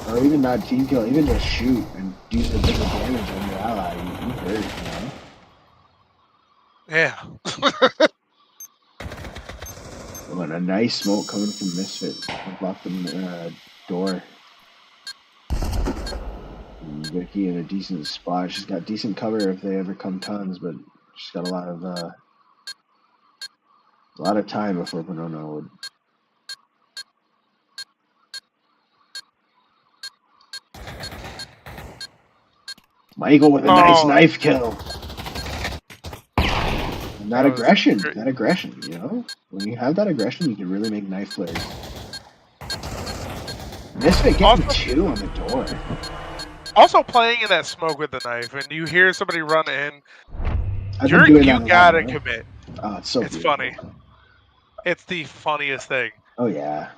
Or even not team kill, even just shoot and do some bigger damage on your ally. You hurt, Yeah. Oh, and a nice smoke coming from Misfit. Blocked the door. And Vicky in a decent spot. She's got decent cover if they ever come tons, but she's got a lot of time before Banana would. Michael with a nice knife kill. And that aggression, when you have that aggression, you can really make knife plays. Misfit getting 2 on the door. Also playing in that smoke with the knife, and you hear somebody run in, you gotta commit. Oh, it's so beautiful. Funny. It's the funniest thing. Oh yeah.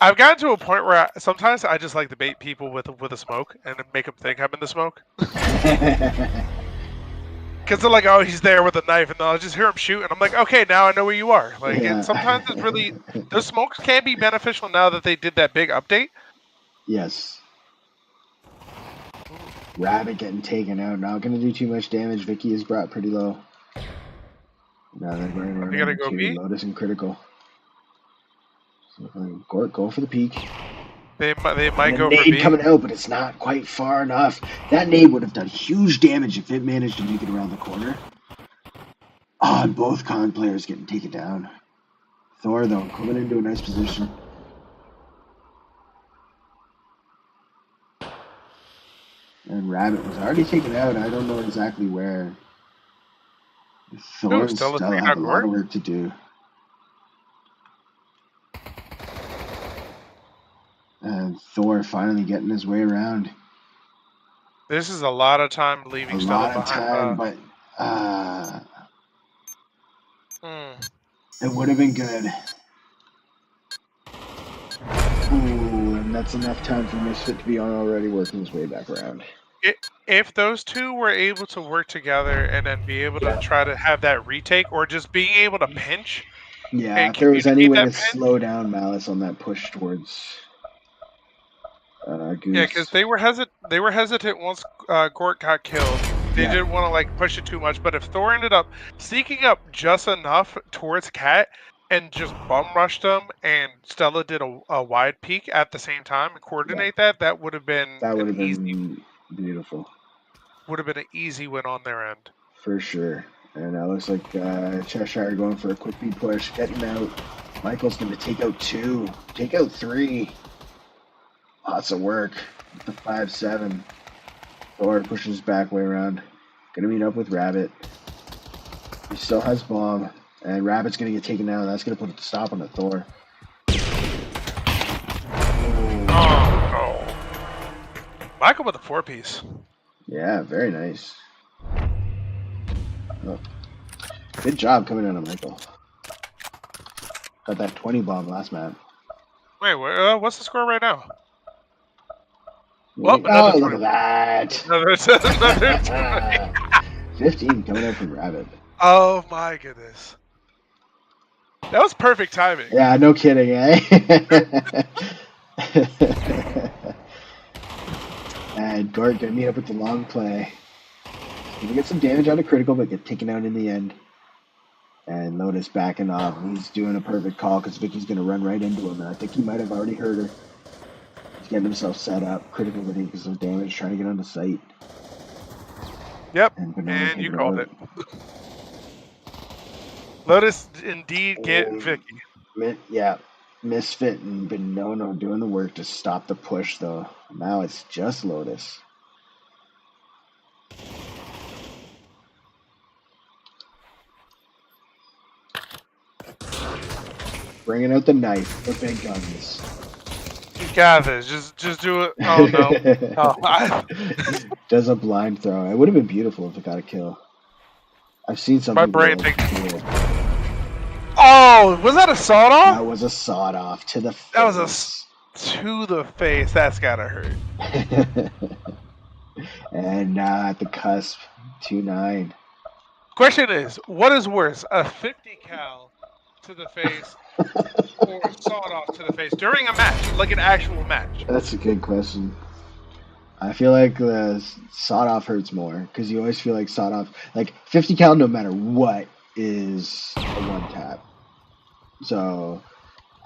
I've gotten to a point where sometimes I just like to bait people with a smoke and make them think I'm in the smoke. Because they're like, oh, he's there with a knife, and I'll just hear him shoot, and I'm like, okay, now I know where you are. Like, and sometimes it's really, those smokes can be beneficial now that they did that big update. Yes. Rabbit getting taken out, not going to do too much damage. Vicky is brought pretty low. Now they're going to go B? Lotus and critical. So, go for the peak. They might go for B. Coming out, but it's not quite far enough. That nade would have done huge damage if it managed to make it around the corner. Oh, and both con players getting taken down. Thor, though, coming into a nice position. And Rabbit was already taken out. I don't know exactly where. Thor still have a lot of work to do. And Thor finally getting his way around. This is a lot of time leaving Stella behind. But it would have been good. Ooh, and that's enough time for Misfit to be on already, working his way back around. If those two were able to work together and then be able to try to have that retake, or just being able to pinch. Yeah, if there was any way to slow down Malice on that push towards Goose. Yeah, because they were hesitant once Gort got killed. They didn't want to push it too much. But if Thor ended up sneaking up just enough towards Cat, and just bum rushed them, and Stella did a wide peek at the same time and coordinate that would have been beautiful. Would have been an easy win on their end. For sure. And it looks like Cheshire going for a quick beat push, getting out. Michael's going to take out 2, take out 3. Lots of work. The 5-7. Thor pushes back way around. Going to meet up with Rabbit. He still has bomb. And Rabbit's going to get taken down. That's going to put a stop on the Thor. Oh. Michael with a 4-piece. Yeah, very nice. Oh. Good job coming out of Michael. Got that 20 bomb last map. Wait, what's the score right now? Well, look at that. Another 15 coming out from Rabbit. Oh my goodness. That was perfect timing. Yeah, no kidding, eh? And Gort gonna meet up with the long play. Gonna get some damage out of critical, but get taken out in the end. And Lotus backing off. He's doing a perfect call because Vicky's gonna run right into him, and I think he might have already heard her. He's getting himself set up. Critical with taking some damage, trying to get on the site. Yep, and you called it. Lotus indeed get Vicky. Yeah, Misfit and Benono doing the work to stop the push, though. Now it's just Lotus. Bringing out the knife, the big guns. You got this. Just do it. Oh no! Oh, Does a blind throw. It would have been beautiful if it got a kill. I've seen some. My brain thinks. Oh, was that a sawed off? That was a sawed off to the face. That was to the face. That's gotta hurt. And now at the cusp, 2-9. Question is, what is worse, a 50 cal to the face or a sawed off to the face during a match, like an actual match? That's a good question. I feel like the sawed off hurts more because you always feel like sawed off, like 50 cal, no matter what, is a one tap. So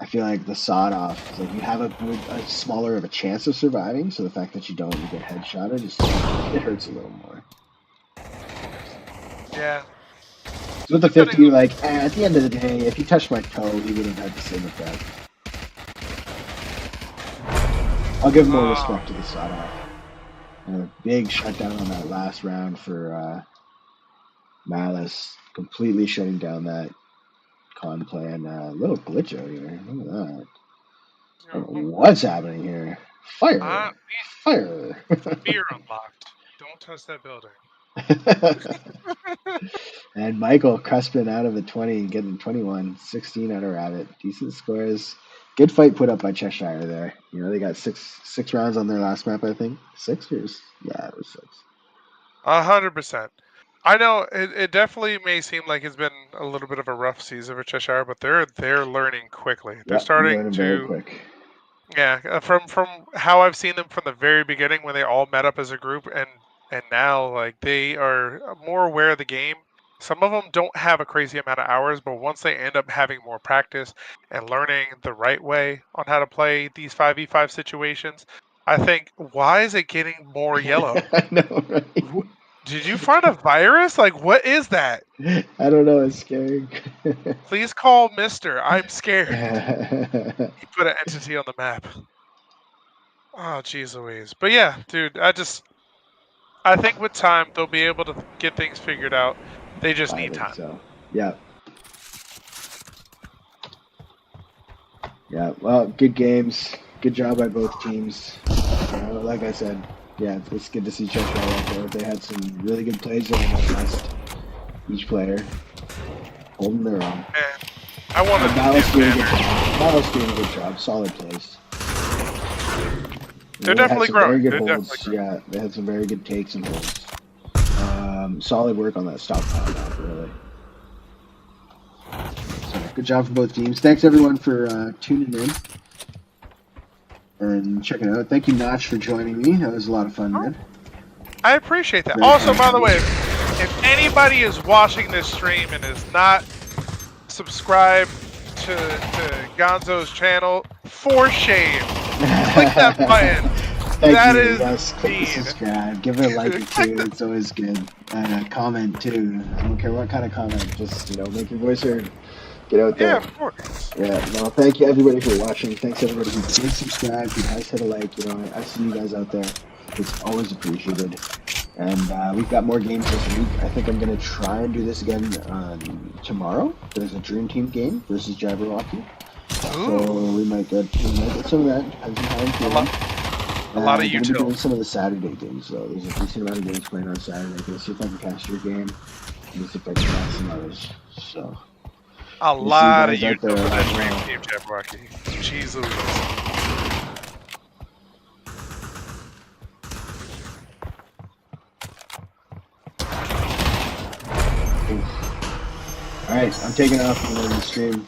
I feel like the sawed off, like you have a smaller of a chance of surviving. So the fact that you don't, you get headshotted, it hurts a little more. Yeah. So with the 50, like at the end of the day, if he touched my toe, he would have had the same effect. I'll give more respect to the sawed off. And a big shutdown on that last round for Malice, completely shutting down that con play, and a little glitch out here. Look at that. I don't know what's happening here? Fire! Fire! Fear unlocked. Don't touch that building. And Michael Crespin out of the 20, getting 21, 16 out of Rabbit. Decent scores. Good fight put up by Cheshire there. You know, they got six rounds on their last map, I think. 6 years? Yeah, it was 6. 100%. I know it definitely may seem like it's been a little bit of a rough season for Cheshire, but they're learning quickly. They're starting to very quick. Yeah, from how I've seen them from the very beginning when they all met up as a group, and now like they are more aware of the game. Some of them don't have a crazy amount of hours, but once they end up having more practice and learning the right way on how to play these 5v5 situations, I think, why is it getting more yellow? I know, right? Did you find a virus? Like, what is that? I don't know. It's scary. Please call Mister. I'm scared. He put an entity on the map. Oh, jeez Louise. But yeah, dude, I think with time, they'll be able to get things figured out. They just need time. So. Yeah. Yeah, well, good games. Good job by both teams. Like I said, yeah, it's good to see Cheshire out there. They had some really good plays there in that last. Each player holding their own. I want to Malice doing a good job. Solid plays. They're definitely growing. Yeah, they had some very good takes and holds. Solid work on that stockpile map, really. So, good job for both teams. Thanks everyone for tuning in and checking it out. Thank you, Notch, for joining me. That was a lot of fun, man. I appreciate that. Also, by the way, if anybody is watching this stream and is not subscribed to Gonzo's channel, for shame. Click that button. Thank That you. is Yes, click the mean. subscribe. Give it a like or two. It's always good. And a comment too. I don't care what kind of comment. Just make your voice heard. Get out there. Yeah, of course. Yeah. No, thank you everybody for watching. Thanks everybody who did subscribe, who has hit a like. I see you guys out there. It's always appreciated. And we've got more games this week. I think I'm gonna try and do this again tomorrow. There's a Dream Team game versus Jabberwocky. So we might get some of that. Depends on how I'm feeling. A lot of we're gonna be doing utility. some of the Saturday games though. There's a decent amount of games playing on Saturday. I'm gonna see if I can cast your game. Let me see if I can cast some others. So A lot of guys out utility there. for that Dream Team, Jabberwocky. Jeez Louise. Alright, I'm taking off from the stream.